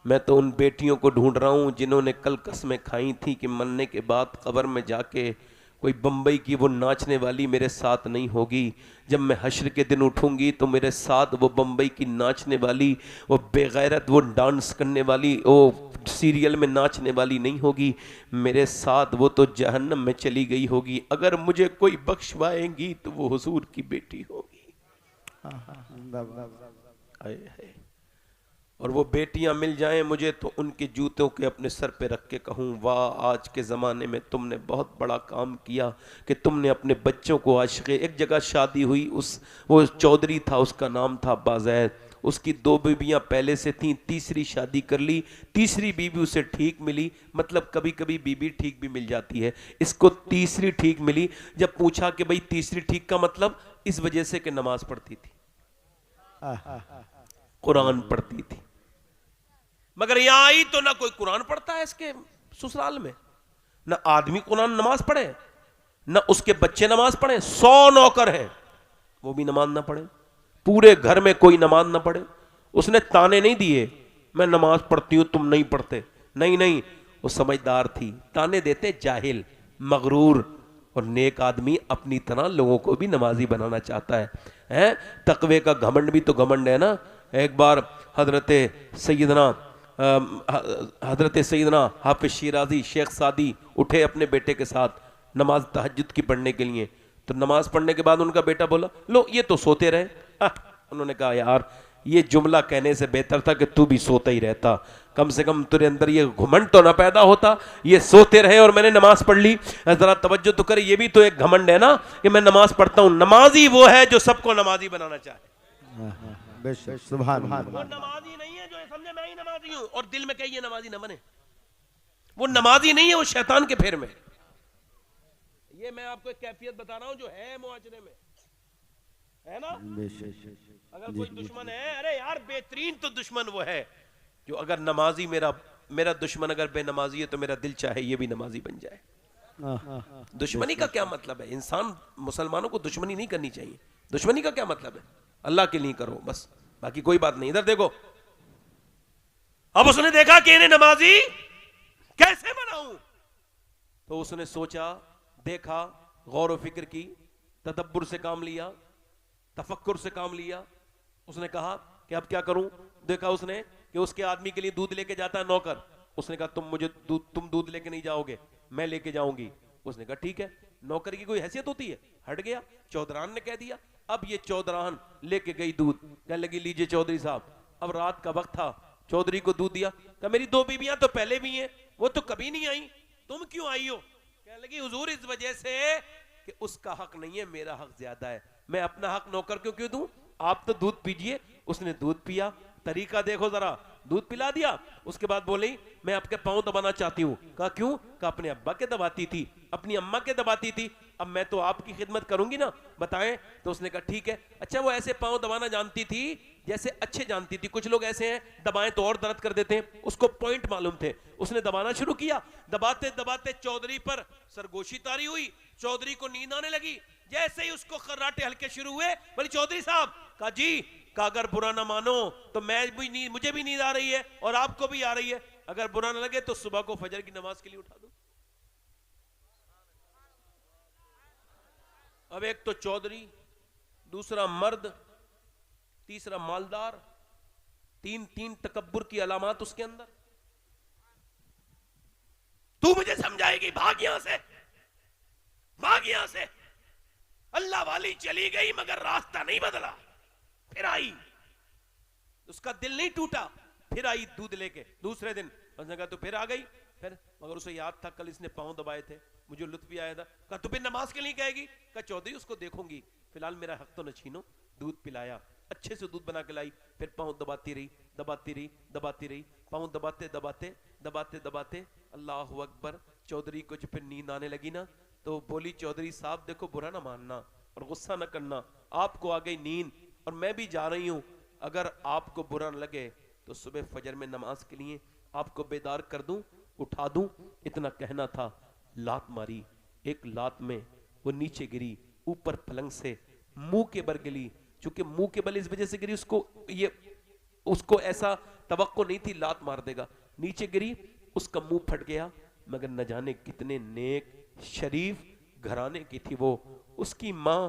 मैं तो उन बेटियों को ढूंढ रहा हूँ जिन्होंने कल कसमें खाई थी कि मरने के बाद कब्र में जाके कोई बम्बई की वो नाचने वाली मेरे साथ नहीं होगी, जब मैं हश्र के दिन उठूंगी तो मेरे साथ वो बम्बई की नाचने वाली, वो बेगैरत, वो डांस करने वाली, वो सीरियल में नाचने वाली नहीं होगी, मेरे साथ वो तो जहन्नम में चली गई होगी। अगर मुझे कोई बख्शवाएंगी तो वो हुजूर की बेटी होगी। आए है। और वो बेटियां मिल जाएं मुझे तो उनके जूतों के अपने सर पे रख के कहूँ, वाह आज के ज़माने में तुमने बहुत बड़ा काम किया कि तुमने अपने बच्चों को आशिक़। एक जगह शादी हुई, वो चौधरी था, उसका नाम था बाज़ैद, उसकी 2 बीवियाँ पहले से थीं, तीसरी शादी कर ली, तीसरी बीवी उसे ठीक मिली, मतलब कभी कभी बीवी ठीक भी मिल जाती है, इसको तीसरी ठीक मिली। जब पूछा कि भाई तीसरी ठीक का मतलब, इस वजह से कि नमाज पढ़ती थी, कुरान पढ़ती थी। मगर यहां आई तो ना कोई कुरान पढ़ता है इसके ससुराल में, ना आदमी कुरान नमाज पढ़े, ना उसके बच्चे नमाज पढ़े। 100 नौकर हैं, वो भी नमाज ना पढ़े, पूरे घर में कोई नमाज ना पढ़े। उसने ताने नहीं दिए, मैं नमाज पढ़ती हूं तुम नहीं पढ़ते, नहीं नहीं, वो समझदार थी। ताने देते जाहिल, मगरूर, और नेक आदमी अपनी तरह लोगों को भी नमाजी बनाना चाहता है। तकवे का घमंड भी तो घमंड है ना। एक बार हजरत सैयदना हाफिज शिराजी शेख सादी उठे अपने बेटे के साथ नमाज तहज्जुद की पढ़ने के लिए, तो नमाज पढ़ने के बाद उनका बेटा बोला, लो ये तो सोते रहे। उन्होंने कहा यार ये जुमला कहने से बेहतर था कि तू भी सोता ही रहता, कम से कम तेरे अंदर ये घमंड तो ना पैदा होता, ये सोते रहे और मैंने नमाज पढ़ ली। जरा तवज्जो तो करे, ये भी तो एक घमंड है ना कि मैं नमाज पढ़ता हूँ। नमाजी वो है जो सबको नमाजी बनाना चाहे। सुभान वो नमाजी नहीं है जो समझे मैं ही नमाजी हूं और दिल में कहे ये नमाजी न बने, वो नमाजी नहीं है, वो शैतान के फेर में। ये मैं आपको एक कैफियत बता रहा हूं जो है मुआशरे में, है ना। अगर कोई दुश्मन है, अरे यार बेहतरीन तो दुश्मन वो है जो अगर नमाजी, मेरा दुश्मन अगर बेनमाजी है तो मेरा दिल चाहे ये भी नमाजी बन जाए। दुश्मनी का क्या मतलब है? इंसान मुसलमानों को दुश्मनी नहीं करनी चाहिए। दुश्मनी का क्या मतलब है? अल्लाह के लिए करो बस, बाकी कोई बात नहीं। इधर देखो, अब उसने देखा कि इन्हें नमाजी कैसे बनाऊं, तो उसने सोचा, देखा, गौर व फिक्र की, तदब्बुर से काम लिया। तफक्कुर से काम लिया। उसने कहा कि अब क्या करूं। देखा उसने कि उसके आदमी के लिए दूध लेके जाता है नौकर। उसने कहा तुम दूध लेके नहीं जाओगे, मैं लेके जाऊंगी। उसने कहा ठीक है। नौकर की कोई हैसियत होती है? हट गया। चौधरान ने कह दिया। अब ये चौधरान लेके गई दूध, कहने लगी लीजिए चौधरी साहब। अब रात का वक्त था, चौधरी को दूध दिया। कहा मेरी 2 बीवियां तो पहले भी हैं, वो तो कभी नहीं आई, तुम क्यों आई हो? कहने लगी हुजूर इस वजह से कि उसका हक नहीं है, मेरा हक ज्यादा है, मैं अपना हक नौकर को क्यों दूं? आप तो दूध पीजिए। उसने दूध पिया। तरीका देखो जरा, दूध पिला दिया। उसके बाद बोली मैं आपके पांव दबाना चाहती हूं। कहा क्यों? कहा अपने अब्बा के दबाती थी, अपनी अम्मा के दबाती थी, अब मैं तो आपकी खिदमत करूंगी ना, बताएं। तो उसने कहा ठीक है। अच्छा वो ऐसे पांव दबाना जानती थी जैसे अच्छे जानती थी। कुछ लोग ऐसे हैं दबाएं तो और दर्द कर देते हैं, उसको पॉइंट मालूम थे। उसने दबाना शुरू किया। दबाते दबाते चौधरी पर सरगोशी तारी हुई। चौधरी को नींद आने लगी। जैसे ही उसको खर्राटे हल्के शुरू हुए, बोली चौधरी साहब। कहा जी। कहा अगर बुरा ना मानो तो मुझे भी नींद आ रही है और आपको भी आ रही है, अगर बुरा ना लगे तो सुबह को फजर की नमाज के लिए उठा दो। अब एक तो चौधरी, दूसरा मर्द, तीसरा मालदार, तीन तकब्बुर की अलामत उसके अंदर। तू मुझे समझाएगी? भाग यहां से, भाग यहां से। अल्लाह वाली चली गई मगर रास्ता नहीं बदला। फिर आई, उसका दिल नहीं टूटा, फिर आई दूध लेके दूसरे दिन। उसने कहा तू फिर आ गई? फिर मगर उसे याद था कल इसने पांव दबाए थे, मुझे लुत्फ भी आया था। कहा तू फिर नमाज के लिए कहेगी? कहा चौधरी उसको देखूंगी, फिलहाल मेरा हक तो न छीनो। दूध पिलाया, अच्छे से दूध बना के लाई। फिर पांव दबाती रही, दबाती रही, दबाती रही। पांव दबाते दबाते दबाते दबाते अल्लाह अकबर। चौधरी को जब फिर नींद आने लगी ना, तो बोली चौधरी साहब देखो बुरा ना मानना और गुस्सा ना करना, आपको आ गई नींद और मैं भी जा रही हूं। अगर आपको बुरा न लगे तो सुबह फजर में नमाज के लिए आपको बेदार कर दूं, उठा दूं। इतना कहना था, लात मारी। एक लात में वो नीचे गिरी, ऊपर पलंग से मुंह के बल गिरी। चूंकि मुंह के बल इस वजह से गिरी, उसको ऐसा तवक्को नहीं थी लात मार देगा। नीचे गिरी, उसका मुंह फट गया। मगर न जाने कितने नेक शरीफ घराने की थी वो। उसकी माँ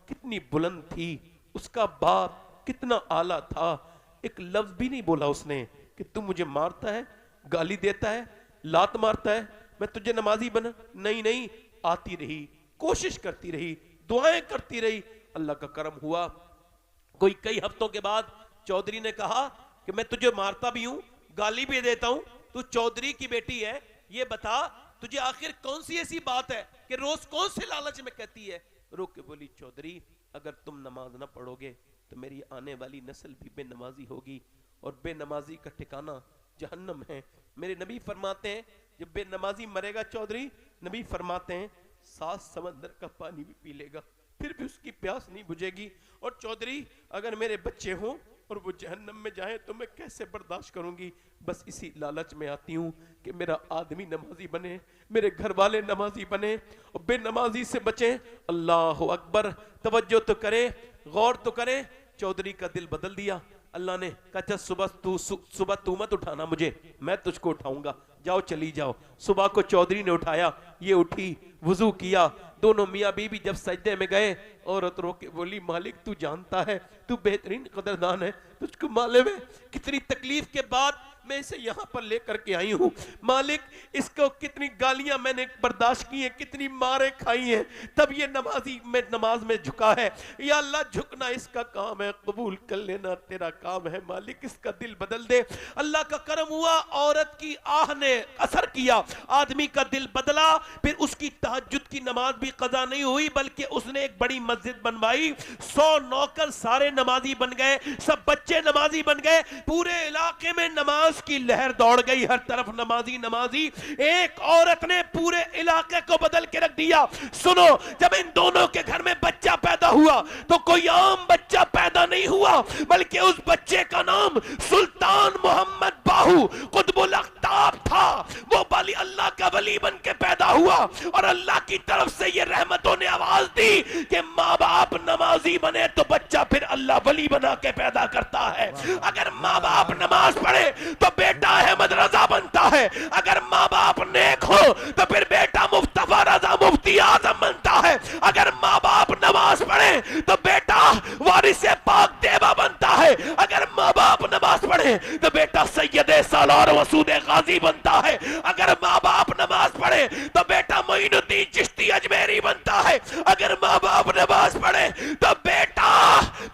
कितनी बुलंद थी, उसका बाप कितना आला था। एक लफ्ज भी नहीं बोला उसने कि तू मुझे मारता है, गाली देता है, लात मारता है, मैं तुझे नमाजी बना। नहीं नहीं, आती रही, कोशिश करती रही, दुआएं करती रही। अल्लाह का करम हुआ, कोई कई हफ्तों के बाद चौधरी ने कहा कि मैं तुझे मारता भी हूं, गाली भी देता हूं, तू चौधरी की बेटी है, ये बता तुझे आखिर कौन सी ऐसी बात है कि रोज कौन से लालच में कहती है? रो के बोली चौधरी अगर तुम नमाज ना पढ़ोगे तो मेरी आने वाली नस्ल भी बेनमाजी होगी और बेनमाजी का ठिकाना जहन्नम है। मेरे नबी फरमाते हैं जब बेनमाजी मरेगा चौधरी, नबी फरमाते हैं 7 समंदर का पानी भी पी लेगा फिर भी उसकी प्यास नहीं बुझेगी। और चौधरी अगर मेरे बच्चे हों और वो जहन्नम में जाए तो मैं कैसे बर्दाश्त करूंगी? बस इसी लालच में आती हूँ कि मेरा आदमी नमाजी बने, मेरे घर वाले नमाजी बने और बेनमाजी से बचे। अल्लाह अकबर। तवज्जो तो करे, गौर तो करे। चौधरी का दिल बदल दिया। अल्लाह ने कहा सुबह तू मत उठाना मुझे, मैं तुझको उठाऊंगा, जाओ चली जाओ। सुबह को चौधरी ने उठाया, ये उठी, वुजू किया। दोनों मियाँ बीबी जब सजदे में गए, औरत रो के बोली मालिक तू जानता है, तू बेहतरीन कदरदान है, तुझको मालूम है कितनी तकलीफ के बाद मैं इसे यहाँ पर लेकर के आई हूँ। मालिक इसको कितनी गालियां मैंने बर्दाश्त की हैं, कितनी मारे खाई हैं, तब ये नमाजी में नमाज में झुका है। या अल्लाह झुकना इसका काम है, कबूल कर लेना तेरा काम है। मालिक इसका दिल बदल दे। अल्लाह का करम हुआ, औरत की आह ने असर किया, आदमी का दिल बदला। फिर उसकी तहज्जुद की नमाज भी कज़ा नहीं हुई बल्कि उसने एक बड़ी मस्जिद बनवाई। 100 नौकर सारे नमाजी बन गए, सब बच्चे नमाजी बन गए, पूरे इलाके में नमाज की लहर दौड़ गई, हर तरफ नमाजी नमाजी। एक औरत ने पूरे इलाके को बदल के रख दिया। सुनो, जब इन दोनों के घर में बच्चा पैदा हुआ तो कोई आम बच्चा पैदा नहीं हुआ बल्कि उस बच्चे का नाम सुल्तान मोहम्मद बाहू कुतुबुल अख्ताब था। वो वली, अल्लाह का वली बन के पैदा हुआ और अल्लाह की तरफ से ये रहमतों ने आवाज दी कि माँ बाप नमाजी बने तो बच्चा फिर अल्लाह वली बना के पैदा करता है। अगर माँ बाप नमाज पढ़े तो बेटा अहमद रजा बनता है, अगर माँ बाप नेक हो तो फिर बेटा मुफ्तफा रजा मुफ्ती आजम बनता है, अगर माँ बाप नमाज पढ़े तो बेटा वारिस और मसूद गाजी बनता है। अगर माँ बाप नमाज पढ़े तो बेटा मोइनुद्दीन चिश्ती अजमेरी बनता है। अगर माँ बाप नमाज पढ़े तो बेटा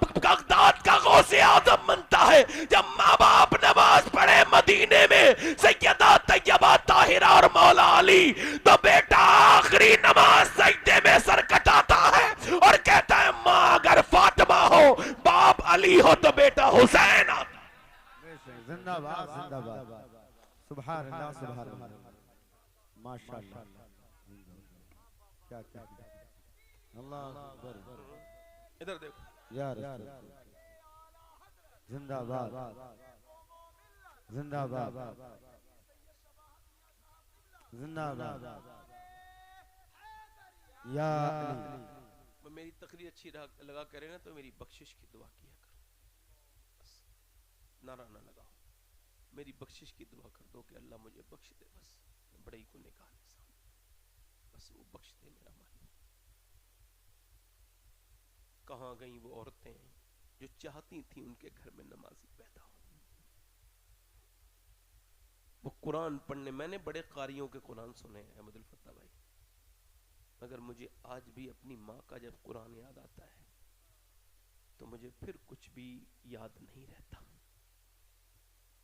बगदाद का गौसे आजम बनता है। जब माँ बाप नमाज पढ़े मदीने में सैयदा तैयबा ताहिरा और मौला अली, तो बेटा आखिरी नमाज सजदे में सर कटाता है और कहता है माँ अगर फातिमा हो, बाप अली हो, तो बेटा हुसैन आता। जिंदाबाद जिंदाबाद, सुभान अल्लाह सुभान अल्लाह, माशाअल्लाह, क्या क्या, अल्लाह अकबर। इधर देखो यार जिंदाबाद जिंदाबाद जिंदाबाद या अली। मेरी तकरीर अच्छी लगा करे ना तो मेरी बख्शिश की दुआ किया करो, बस नारा ना लगाओ, मेरी बख्शिश की दुआ कर दो कि अल्लाह मुझे बख्श दे, बस मैं बड़े ही गुनहगार इंसान, बस वो बख्श दे मेरा मालिक। कहाँ गई वो औरतें जो चाहती थी उनके घर में नमाजी पैदा हो? वो कुरान पढ़ने, मैंने बड़े कारियों के कुरान सुने हैं अहमदुल फत्ता भाई, मगर मुझे आज भी अपनी माँ का जब कुरान याद आता है तो मुझे फिर कुछ भी याद नहीं रहता।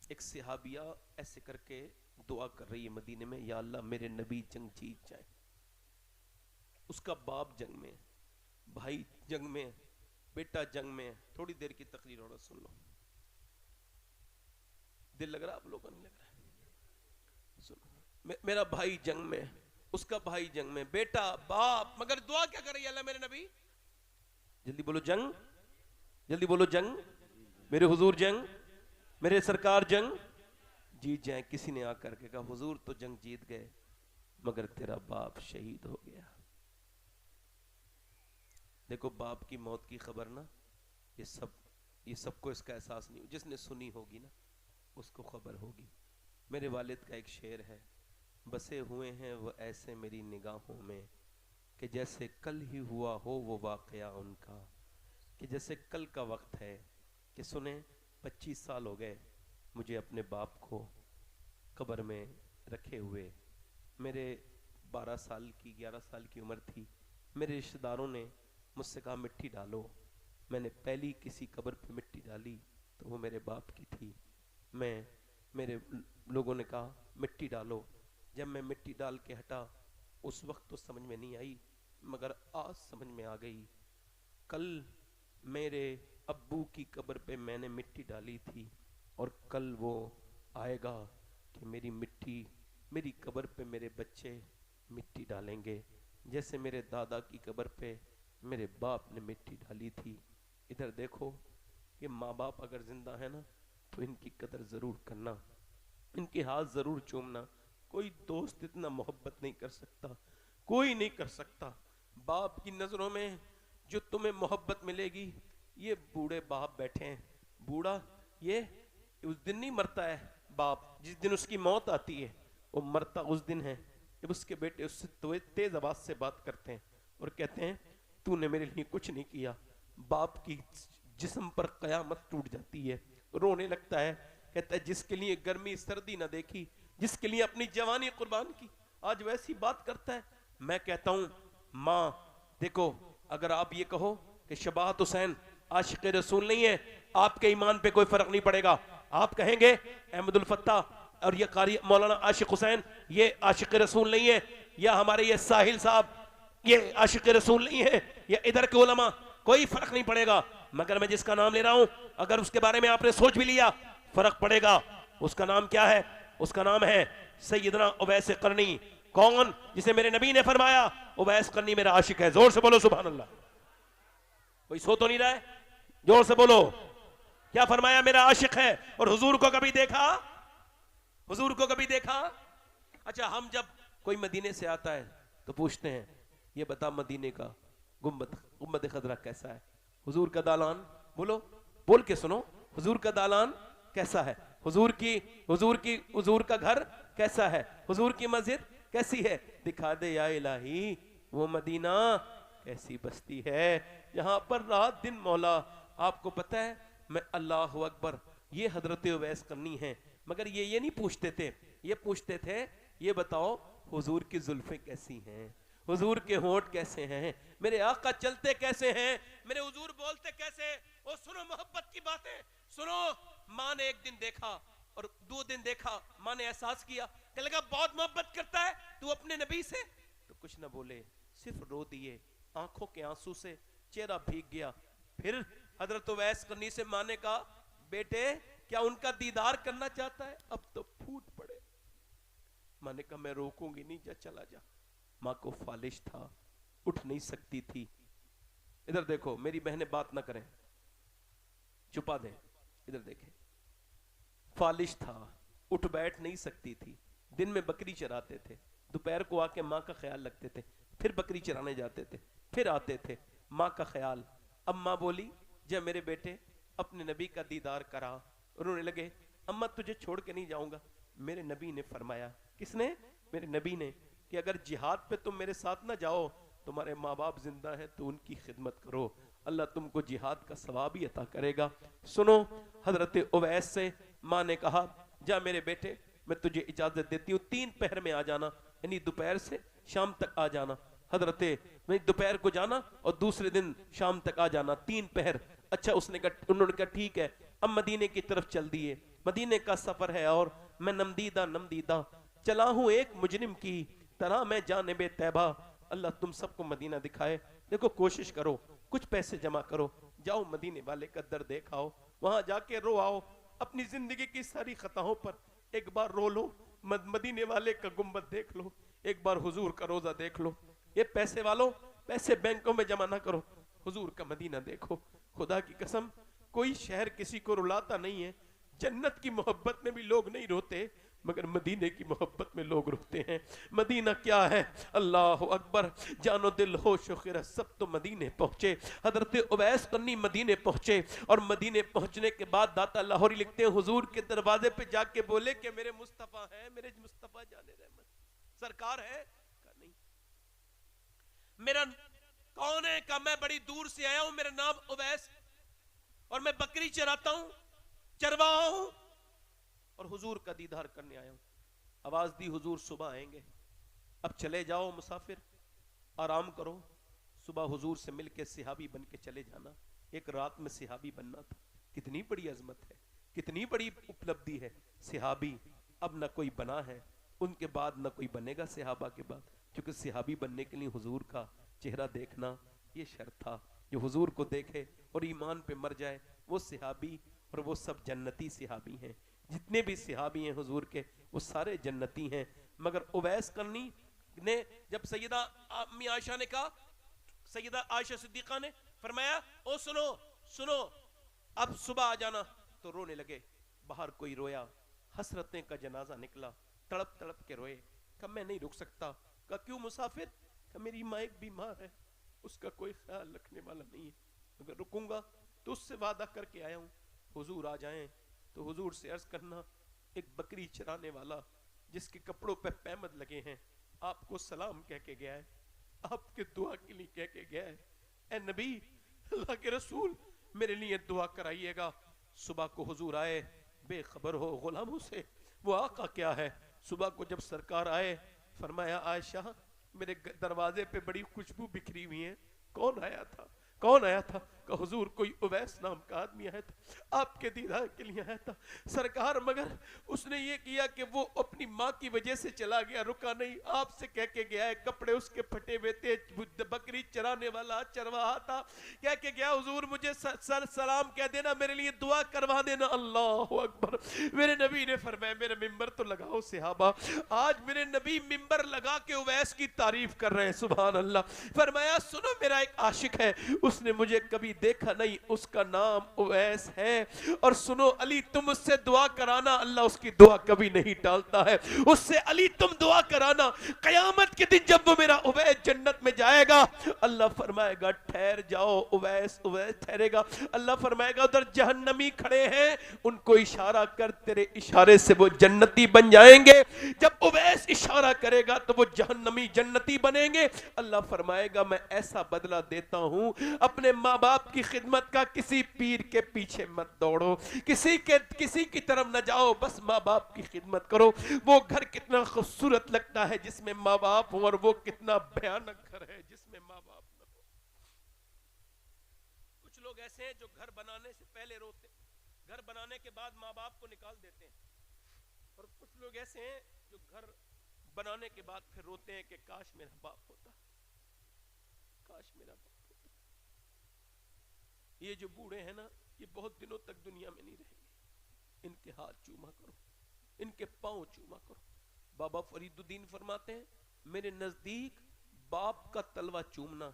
एक सहाबिया ऐसे करके दुआ कर रही है मदीने में, या अल्लाह मेरे नबी जंग जीत जाए। उसका बाप जंग में, भाई जंग में, बेटा जंग में। थोड़ी देर की तकरीर और सुन लो, दिल लग रहा आप लोगों को नहीं लग रहा? सुनो, मेरा भाई जंग में, उसका भाई जंग में, बेटा बाप, मगर दुआ क्या कर रही है अल्लाह मेरे नबी? जल्दी बोलो जंग, जल्दी बोलो जंग, मेरे हुजूर जंग, मेरे सरकार जंग जीत जाए। किसी ने आकर के कहा हुजूर तो जंग जीत गए मगर तेरा बाप शहीद हो गया। देखो बाप की मौत की खबर ना, ये सबको इसका एहसास नहीं हो, जिसने सुनी होगी ना उसको खबर होगी। मेरे वालिद का एक शेर है, बसे हुए हैं वो ऐसे मेरी निगाहों में कि जैसे कल ही हुआ हो वो वाकया उनका, कि जैसे कल का वक्त है। कि सुने 25 साल हो गए मुझे अपने बाप को कब्र में रखे हुए। मेरे 12 साल की 11 साल की उम्र थी, मेरे रिश्तेदारों ने मुझसे कहा मिट्टी डालो। मैंने पहली किसी कब्र पे मिट्टी डाली तो वो मेरे बाप की थी। मेरे लोगों ने कहा मिट्टी डालो। जब मैं मिट्टी डाल के हटा उस वक्त तो समझ में नहीं आई, मगर आज समझ में आ गई। कल मेरे अब्बू की कब्र पे मैंने मिट्टी डाली थी और कल वो आएगा कि मेरी कब्र पे मेरे बच्चे मिट्टी डालेंगे, जैसे मेरे दादा की कब्र पे मेरे बाप ने मिट्टी डाली थी। इधर देखो, ये माँ बाप अगर जिंदा है ना तो इनकी कदर जरूर करना, इनके हाथ जरूर चूमना। कोई दोस्त इतना मोहब्बत नहीं कर सकता, कोई नहीं कर सकता। बाप की नजरों में जो तुम्हें मोहब्बत मिलेगी, ये बूढ़े बाप बैठे हैं, बूढ़ा ये उस दिन नहीं मरता है बाप, जिस दिन उसकी मौत आती है वो मरता उस दिन है जब उसके बेटे उससे तेज आवाज से बात करते हैं और कहते हैं तूने मेरे लिए कुछ नहीं किया। बाप की जिस्म पर कयामत टूट जाती है, रोने लगता है, कहता है जिसके लिए गर्मी सर्दी ना देखी, जिसके लिए अपनी जवानी कुर्बान की, आज वैसी बात करता है। मैं कहता हूं माँ देखो, अगर आप ये कहो कि शबाहत हुसैन आशिक रसूल नहीं है, आपके ईमान पे कोई फर्क नहीं पड़ेगा। आप कहेंगे अहमदुल फत्ता और ये कारी मौलाना आशिक हुसैन ये आशिक रसूल नहीं है, या हमारे ये साहिल साहब ये आशिक रसूल नहीं है, या इधर के उलमा, कोई फर्क नहीं पड़ेगा। मगर मैं जिसका नाम ले रहा हूं, अगर उसके बारे में आपने सोच भी लिया फर्क पड़ेगा। उसका नाम क्या है? उसका नाम है सैयदना उवैस करनी। कौन? जिसे मेरे नबी ने फरमाया उवैस करनी मेरा आशिक है। जोर से बोलो सुभान अल्लाह। कोई सो तो नहीं रहा है? जोर से बोलो। क्या फरमाया? मेरा आशिक है। और हुजूर को कभी देखा? हुजूर को कभी देखा? अच्छा, हम जब कोई मदीने से आता है तो पूछते हैं ये बता मदीने का गुम्बद खदरा कैसा है? हुजूर का दालान, बोलो, बोल के सुनो, हुजूर का दालान कैसा है? हुजूर का घर कैसा है? हुजूर की मस्जिद कैसी है? दिखा दे या इलाही वो मदीना कैसी बस्ती है जहां पर रात दिन मौला। आपको पता है मैं अल्लाह अकबर, ये हजरत उवैस करनी है, मगर ये नहीं पूछते थे, ये पूछते थे ये बताओ हुजूर की जुल्फें कैसी हैं, हुजूर के होंठ कैसे हैं, मेरे आका चलते कैसे हैं, मेरे हुजूर बोलते कैसे। ओ सुनो मोहब्बत की बातें सुनो। माँ ने एक दिन देखा और 2 दिन देखा, माँ ने एहसास किया, कहने लगा बहुत मोहब्बत करता है तू अपने नबी से। तो कुछ ना बोले, सिर्फ रो दिए, आंखों के आंसू से चेहरा भीग गया। फिर हजरत उवैस करनी से माँ ने कहा बेटे क्या उनका दीदार करना चाहता है? अब तो फूट पड़े। माँ ने कहा मैं रोकूंगी नहीं, जा चला जा। माँ को फालिश था, उठ नहीं सकती थी। इधर देखो, मेरी बहनें बात ना करें, छुपा दें, इधर देखें। फालिश था, उठ बैठ नहीं सकती थी। दिन में बकरी चराते थे, दोपहर को आके माँ का ख्याल रखते थे, फिर बकरी चराने जाते थे, फिर आते थे, माँ का ख्याल। अब माँ बोली जब मेरे बेटे अपने नबी का दीदार करा, रोने लगे, अम्मा तुझे छोड़ के नहीं जाऊंगा। मेरे नबी ने फरमाया, किसने? मेरे नबी ने, कि अगर जिहाद पे तुम मेरे साथ ना जाओ, तुम्हारे माँ बाप जिंदा हैं तो उनकी खिदमत करो, अल्लाह तुमको जिहाद का सवाब ही अता करेगा। सुनो, हजरत उवैस से माँ ने कहा जा मेरे बेटे मैं तुझे इजाजत देती हूँ, 3 पहर में आ जाना, यानी दोपहर से शाम तक आ जाना। हजरत दोपहर को जाना और दूसरे दिन शाम तक आ जाना, 3 पहर। अच्छा उसने कहा, उन्होंने कहा ठीक है। अब मदीने की तरफ चल दिए, मदीने का सफर है और मैं नमदीदा चला हूं एक मुजरिम की तरह, मैं जानिबे तैबा। अल्लाह तुम सबको मदीना दिखाए। देखो कोशिश करो, कुछ पैसे जमा करो, जाओ मदीने वाले का दर देखाओ, वहां जाके रो आओ, अपनी जिंदगी की सारी खताओं पर एक बार रो लो, मदीने वाले का गुंबद देख लो, एक बार हुजूर का रोजा देख लो। ये पैसे वालों, पैसे बैंकों में जमा ना करो, हुजूर का मदीना देखो। खुदा की कसम कोई शहर किसी को रुलाता नहीं है, जन्नत की मोहब्बत में भी लोग नहीं रोते, मगर मदीने की मोहब्बत में लोग रोते हैं। मदीना क्या है? अल्लाह अकबर, जानो दिल होश खिरत सब तो मदीने पहुंचे। हजरत उवैस करनी मदीने पहुंचे और मदीने पहुंचने के बाद दाता लाहौरी लिखते हैं हुजूर के दरवाजे पे जाके बोले कि मेरे मुस्तफा है, मेरे मुस्तफा जाने रहमत सरकार है? का नहीं। मेरा कौन है? का मैं बड़ी दूर से आया हूं, मेरा नाम उवैस और मैं बकरी चराता हूं, चरवाहा हूं और हुजूर का दीदार करने आया हूं। आवाज दी हुजूर सुबह आएंगे, अब चले जाओ मुसाफिर, आराम करो, सुबह हुजूर से मिलके सिहाबी बन के चले जाना। एक रात में सिहाबी बनना था, कितनी बड़ी अजमत है, कितनी बड़ी उपलब्धि है। सिहाबी अब न कोई बना है, उनके बाद न कोई बनेगा सिहाबा के बाद, क्योंकि सिहाबी बनने के लिए हुजूर का चेहरा देखना ये शर्त था। जो हुजूर को देखे और ईमान पे मर जाए वो सिहाबी, और वो सब जन्नती सिहाबी हैं। जितने भी सिहाबी हैं हुजूर के वो सारे जन्नती हैं। मगर उवैस करनी ने जब सैयदा अम्मी आयशा ने कहा, सैयदा आयशा सिद्दीका ने फरमाया ओ सुनो सुनो अब सुबह आ जाना, तो रोने लगे। बाहर कोई रोया, हसरतें का जनाजा निकला, तड़प तड़प के रोए। कहा मैं नहीं रुक सकता। कहा क्यों मुसाफिर? कहा मेरी माँ एक बीमार है, उसका कोई ख्याल रखने वाला नहीं है, अगर रुकूंगा तो उससे वादा करके आया हूँ हुजूर आ जाएं तो हुजूर से अर्ज करना एक बकरी चराने वाला जिसके कपड़ों पे पैमद लगे हैं आपको सलाम कह के गया है, आपके दुआ के लिए कह के गया है। ए नबी, अल्लाह के रसूल, मेरे लिए दुआ कराइएगा। सुबह को हुजूर आए, बेखबर हो गुलामों से वो आका क्या है। सुबह को जब सरकार आए, फरमाया आयशा मेरे दरवाजे पे बड़ी खुशबू बिखरी हुई है, कौन आया था? कौन आया था? का हुजूर कोई उवैस नाम का आदमी आया था, आपके दीदार के लिए आया था सरकार, मगर उसने ये किया कि वो अपनी माँ की वजह से चला गया, रुका नहीं, आपसे कह के गया है, कपड़े उसके फटे हुए थे, बकरी चराने वाला चरवाहा था, कह के गया हुजूर मुझे सलाम कह देना, मेरे लिए दुआ करवा देना। अल्लाह अकबर। मेरे नबी ने फरमाया मेरे मिंबर तो लगाओ सहाबा। आज मेरे नबी मिंबर लगा के उवैस की तारीफ कर रहे हैं, सुभान अल्लाह। फरमाया सुनो मेरा एक आशिक है, उसने मुझे कभी देखा नहीं, उसका नाम उवैस है, और सुनो अली तुम उससे दुआ कराना, अल्लाह उसकी दुआ कभी नहीं टालता है। उससे अली तुम दुआ कराना, कयामत के दिन जब वो मेरा उवैस जन्नत में जाएगा, अल्लाह फरमाएगा ठहर जाओ उवैस, उवैस ठहरेगा। अल्लाह फरमाएगा उधर जहन्नमी खड़े हैं, उनको इशारा कर, तेरे इशारे से वो जन्नती बन जाएंगे। जब उवैस इशारा करेगा तो वो जहन्नमी जन्नती बनेंगे। अल्लाह फरमाएगा मैं ऐसा बदला देता हूं, अपने माँ बाप बाप की खिदमत का किसी पीर के पीछे मत दौड़ो, किसी की तरफ न जाओ, बस माँ बाप की खिदमत करो। वो घर कितना खूबसूरत लगता है जिसमें माँ बाप हो, और वो कितना भयानक घर है जिसमें माँ बाप न हो। कुछ लोग ऐसे हैं जो घर बनाने से पहले रोते, घर बनाने के बाद माँ बाप को निकाल देते हैं, और कुछ लोग ऐसे हैं जो घर बनाने के बाद फिर रोते हैं कि काश मेरा बाप होता, काश मेरा बाप होता। ये जो बूढ़े हैं ना, ये बहुत दिनों तक दुनिया में नहीं रहेंगे। इनके हाथ चूमा करो, इनके पांव चूमा करो। बाबा फरीदुद्दीन फरमाते हैं, मेरे नजदीक बाप का तलवा चूमना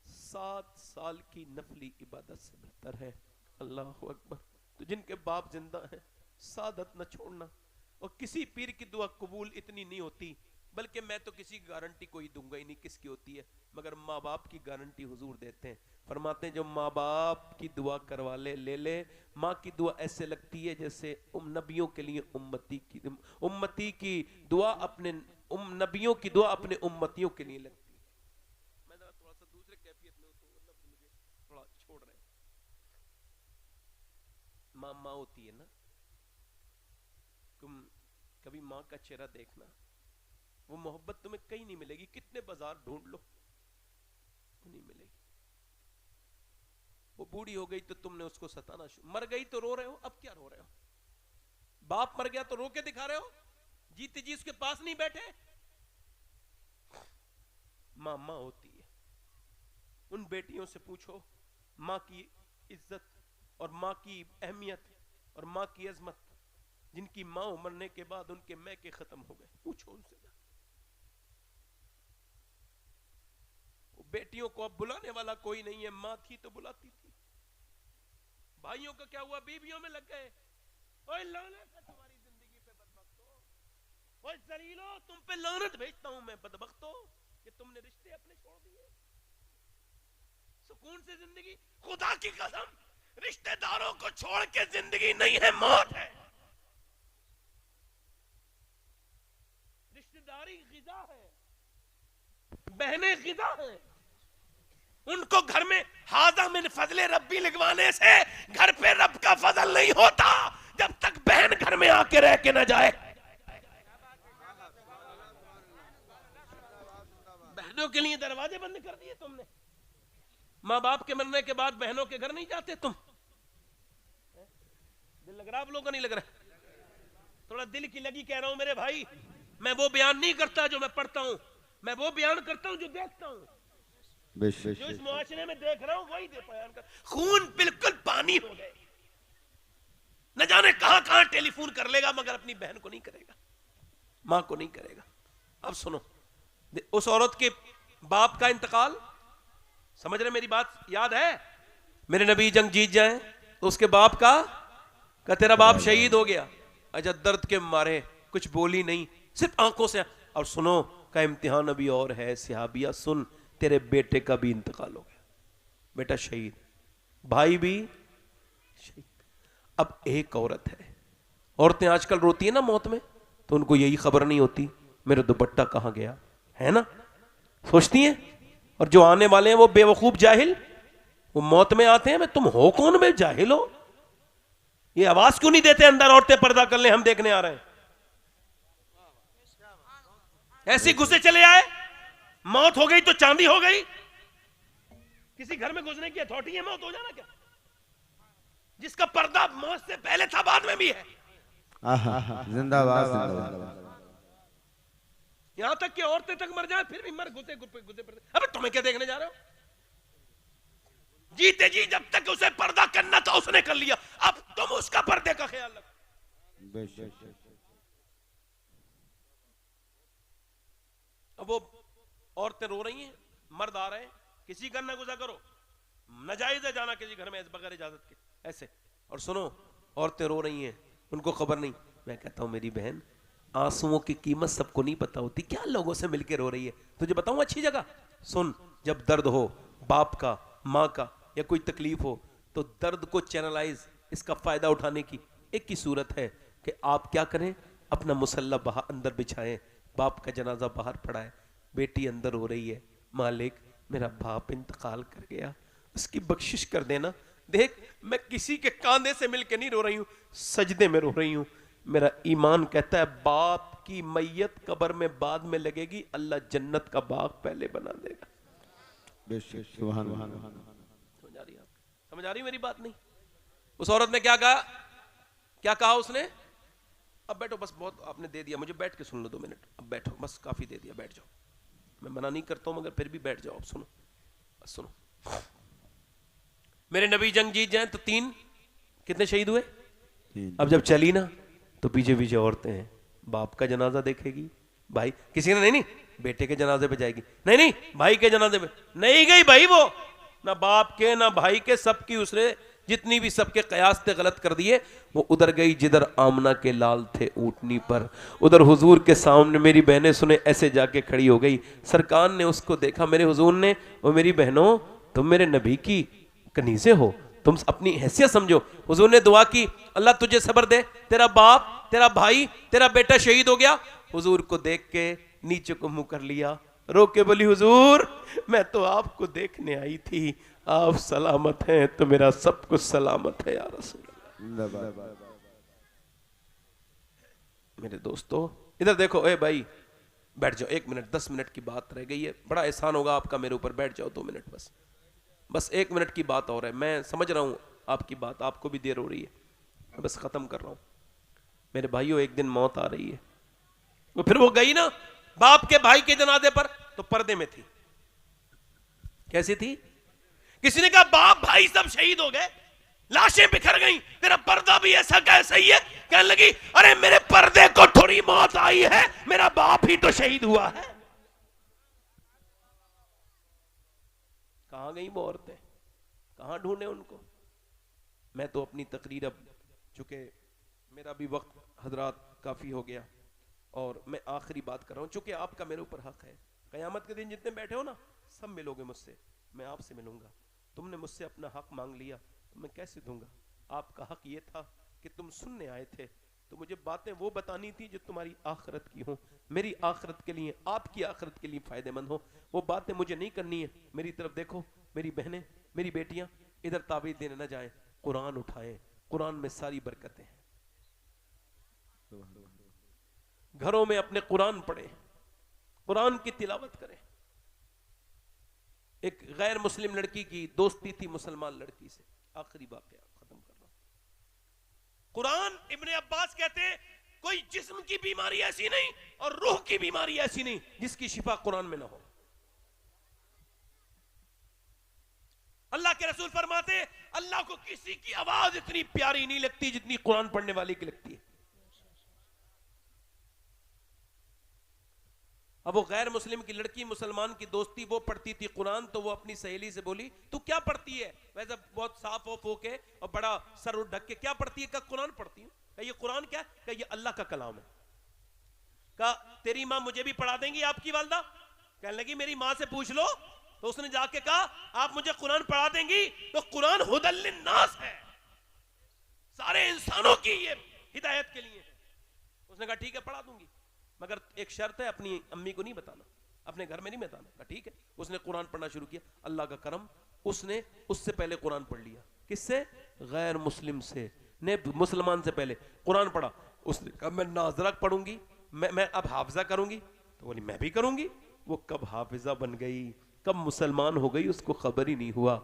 7 साल की नफली इबादत से बेहतर है। अल्लाह अकबर। तो जिनके बाप जिंदा हैं, सादत न छोड़ना। और किसी पीर की दुआ कबूल इतनी नहीं होती, बल्कि मैं तो किसी की गारंटी कोई दूंगा ही नहीं किसकी होती है, मगर माँ बाप की गारंटी हुजूर देते हैं। फरमाते हैं जो माँ बाप की दुआ करवा ले ले ले। माँ की दुआ ऐसे लगती है जैसे नबियों के लिए उम्मती की दुआ अपने नबियों की दुआ अपने उम्मतियों के लिए लगती है। मैं जरा थोड़ा सा दूसरे कैफियत में हूं, तो मतलब मुझे थोड़ा छोड़ रहे हैं। माँ होती है ना, तुम कभी माँ का चेहरा देखना, वो मोहब्बत तुम्हें कहीं नहीं मिलेगी, कितने बाजार ढूंढ लो वो नहीं मिलेगी। वो बूढ़ी हो गई तो तुमने उसको सताना शुरू, मर गई तो रो रहे हो, अब क्या रो रहे हो? बाप मर गया तो रो के दिखा रहे हो, जीते जी उसके पास नहीं बैठे। माँ माँ होती है। उन बेटियों से पूछो माँ की इज्जत और माँ की अहमियत और माँ की अजमत, जिनकी माँ मरने के बाद उनके मैके खत्म हो गए, पूछो उनसे। बेटियों को अब बुलाने वाला कोई नहीं है, माँ थी तो बुलाती थी। भाइयों का क्या हुआ, बीवियों में लग गए। ओए लानत है तुम्हारी जिंदगी पे बदबख्तो, ओए जलीलो तुम पे लानत भेजता हूं मैं बदबख्तो कि तुमने रिश्ते अपने छोड़ दिए। सुकून से जिंदगी, खुदा की कसम रिश्तेदारों को छोड़ के जिंदगी नहीं है, मौत है। रिश्तेदारी गिज़ा है, बहनें गिज़ा है। उनको घर में हाजा मिन फजले रब्बी लिखवाने से घर पे रब का फजल नहीं होता जब तक बहन घर में आके रह के ना जाए। बहनों के लिए दरवाजे बंद कर दिए तुमने। माँ बाप के मरने के बाद बहनों के घर नहीं जाते तुम। दिल लग रहा, आप लोगों को नहीं लग रहा? थोड़ा दिल की लगी कह रहा हूं मेरे भाई। मैं वो बयान नहीं करता जो मैं पढ़ता हूं, मैं वो बयान करता हूं जो देखता हूं। जो इस मुआशरे में देख रहा हूं वही बयान कर। खून बिल्कुल पानी हो गए, न जाने कहां कहां टेलीफोन कर लेगा, मगर अपनी बहन को नहीं करेगा, मां को नहीं करेगा। अब सुनो, उस औरत के बाप का इंतकाल, समझ रहे मेरी बात? याद है मेरे नबी जंग जीत जाए तो उसके बाप का तेरा बाप शहीद हो गया। अच्छा, दर्द के मारे कुछ बोली नहीं, सिर्फ आंखों से। और सुनो का इम्तिहान अभी और है सिहाबिया, सुन, तेरे बेटे का भी इंतकाल हो गया, बेटा शहीद, भाई भी शहीद। अब एक औरत है, औरतें आजकल रोती है ना मौत में, तो उनको यही खबर नहीं होती मेरा दुपट्टा कहां गया, है ना, सोचती हैं। और जो आने वाले हैं वो बेवकूफ जाहिल, वो मौत में आते हैं, मैं तुम हो कौन, मैं जाहिल हो, ये आवाज क्यों नहीं देते अंदर, औरतें पर्दा कर ले, हम देखने आ रहे हैं। ऐसे घुसे चले आए, मौत हो गई तो चांदी हो गई। किसी घर में घुसने की अथॉरिटी है मौत हो जाना क्या? जिसका पर्दा मौत से पहले था बाद में भी है। जिंदाबाद जिंदाबाद। यहां तक कि औरतें तक मर जाए फिर भी मर घुसे घुसे पड़ते। अबे तुम्हें क्या देखने जा रहे हो? जीते जी जब तक उसे पर्दा करना था उसने कर लिया, अब तुम उसका पर्दे का ख्याल रखो। अब वो औरतें रो रही हैं, मर्द आ रहे हैं, किसी घर ना गुजा करो, नाजायज है जाना किसी घर में बगैर इजाजत के ऐसे। और सुनो, औरतें रो रही हैं, उनको खबर नहीं। मैं कहता हूं मेरी बहन, आंसुओं की कीमत सबको नहीं पता होती, क्या लोगों से मिलकर रो रही है, तुझे बताऊं अच्छी जगह सुन। जब दर्द हो बाप का, माँ का, या कोई तकलीफ हो, तो दर्द को चैनलाइज, इसका फायदा उठाने की एक ही सूरत है कि आप क्या करें, अपना मुसल्ला बाहर अंदर बिछाएं, बाप का जनाजा बाहर पड़ा है, बेटी अंदर हो रही है, मालिक मेरा बाप इंतकाल कर गया, इसकी बख्शिश कर देना। देख मैं किसी के कांधे से मिलके नहीं रो रही हूं, सजदे में रो रही हूं। मेरा ईमान कहता है बाप की मैयत कब्र में बाद में लगेगी, अल्लाह जन्नत का बाग पहले बना देगा। सुभान अल्लाह। समझ आ रही मेरी बात? नहीं। उस औरत ने क्या कहा, क्या कहा उसने? अब बैठो बस, बहुत आपने दे दिया, मुझे बैठ के सुन लो 2 मिनट। अब बैठो बस, काफी दे दिया, बैठ जाओ। मैं मना नहीं करता हूं मगर फिर भी बैठ जाओ। अब सुनो, बस सुनो। मेरे नबी जंग जीत जाए तो 3 कितने शहीद हुए? अब जब चली ना तो पीछे पीछे औरतें हैं। बाप का जनाजा देखेगी, भाई किसी ने नहीं बेटे के जनाजे पे जाएगी, नहीं भाई के जनाजे पे नहीं गई भाई, वो ना बाप के ना भाई के, सबकी उसने जितनी भी सबके कयास थे गलत कर दिए। वो उधर गई जिधर आमना के लाल थे ऊंटनी पर, उधर हुजूर के सामने मेरी बहनें सुने ऐसे जाके खड़ी हो गई। सरकार ने उसको देखा, मेरे हुजूर ने, वो मेरी बहनों तुम मेरे नबी की कनीज़ें हो, तुम अपनी हैसियत समझो। हुजूर ने दुआ की, अल्लाह तुझे सब्र दे, तेरा बाप तेरा भाई तेरा बेटा शहीद हो गया। हुजूर को देख के नीचे को मुंह कर लिया, रो के बोली हुजूर मैं तो आपको देखने आई थी, आप सलामत हैं तो मेरा सब कुछ सलामत है या रसूल अल्लाह। मेरे दोस्तों इधर देखो, ए भाई बैठ जाओ 1 मिनट, 10 मिनट की बात रह गई है, बड़ा एहसान होगा आपका मेरे ऊपर, बैठ जाओ 2 मिनट बस 1 मिनट की बात और है। मैं समझ रहा हूं आपकी बात, आपको भी देर हो रही है, मैं बस खत्म कर रहा हूं। मेरे भाइयों एक दिन मौत आ रही है। वो फिर वो गई ना बाप के भाई के जनाजे पर, तो पर्दे में थी। कैसी थी? किसी ने कहा बाप भाई सब शहीद हो गए, लाशें बिखर गई, तेरा पर्दा भी ऐसा का ऐसा ही है। कहने लगी अरे मेरे पर्दे को थोड़ी मौत आई है, मेरा बाप ही तो शहीद हुआ है। कहां गई वो औरतें, कहां ढूंढे उनको? मैं तो अपनी तकरीर, अब चूंकि मेरा भी वक्त हजरात काफी हो गया और मैं आखिरी बात कर रहा हूं, चूंकि आपका मेरे ऊपर हक है। कयामत के दिन जितने बैठे हो ना सब मिलोगे मुझसे, मैं आपसे मिलूंगा। तुमने मुझसे अपना हक मांग लिया तो मैं कैसे दूंगा? आपका हक ये था कि तुम सुनने आए थे तो मुझे बातें वो बतानी थी जो तुम्हारी आखिरत की हो, मेरी आखिरत के लिए, आपकी आखिरत के लिए फायदेमंद हो। वो बातें मुझे नहीं करनी है। मेरी तरफ देखो, मेरी बहनें, मेरी बेटियां, इधर ताबीज़ देने न जाएं, कुरान उठाएं, कुरान में सारी बरकतें हैं। घरों में अपने कुरान पढ़ें, कुरान की तिलावत करें। एक गैर मुस्लिम लड़की की दोस्ती थी मुसलमान लड़की से, आखिरी वाकया खत्म कर रहा हूं। कुरान, इब्ने अब्बास कहते हैं कोई जिस्म की बीमारी ऐसी नहीं और रूह की बीमारी ऐसी नहीं जिसकी शिफा कुरान में ना हो। अल्लाह के रसूल फरमाते अल्लाह को किसी की आवाज इतनी प्यारी नहीं लगती जितनी कुरान पढ़ने वाले की लगती है। अब वो गैर मुस्लिम की लड़की मुसलमान की दोस्ती, वो पढ़ती थी कुरान, तो वो अपनी सहेली से बोली तू क्या पढ़ती है? वैसे बहुत साफ ऑफ होके और बड़ा सर उठ ढक के, क्या पढ़ती है? कहा कुरान पढ़ती हूँ। कहा ये कुरान क्या है? कहा ये अल्लाह का कलाम है। कहा तेरी माँ मुझे भी पढ़ा देंगी आपकी वालदा? कहने लगी मेरी माँ से पूछ लो। तो उसने जाके कहा आप मुझे कुरान पढ़ा देंगी? तो कुरान हुदल लिन्नास है, सारे इंसानों की ये हिदायत के लिए। उसने कहा ठीक है पढ़ा दूंगी, मगर एक शर्त है, अपनी अम्मी को नहीं बताना, अपने घर में नहीं बताना। कहा ठीक है। उसने कुरान पढ़ना शुरू किया। अल्लाह का करम, उसने उससे पहले कुरान पढ़ लिया। किससे? गैर मुस्लिम से, ने मुसलमान से पहले कुरान पढ़ा। उसने कहा मैं नाज़रा पढ़ूंगी, मैं अब हाफिजा करूंगी। तो बोली मैं भी करूंगी। वो कब हाफिजा बन गई, कब मुसलमान हो गई, उसको खबर ही नहीं हुआ।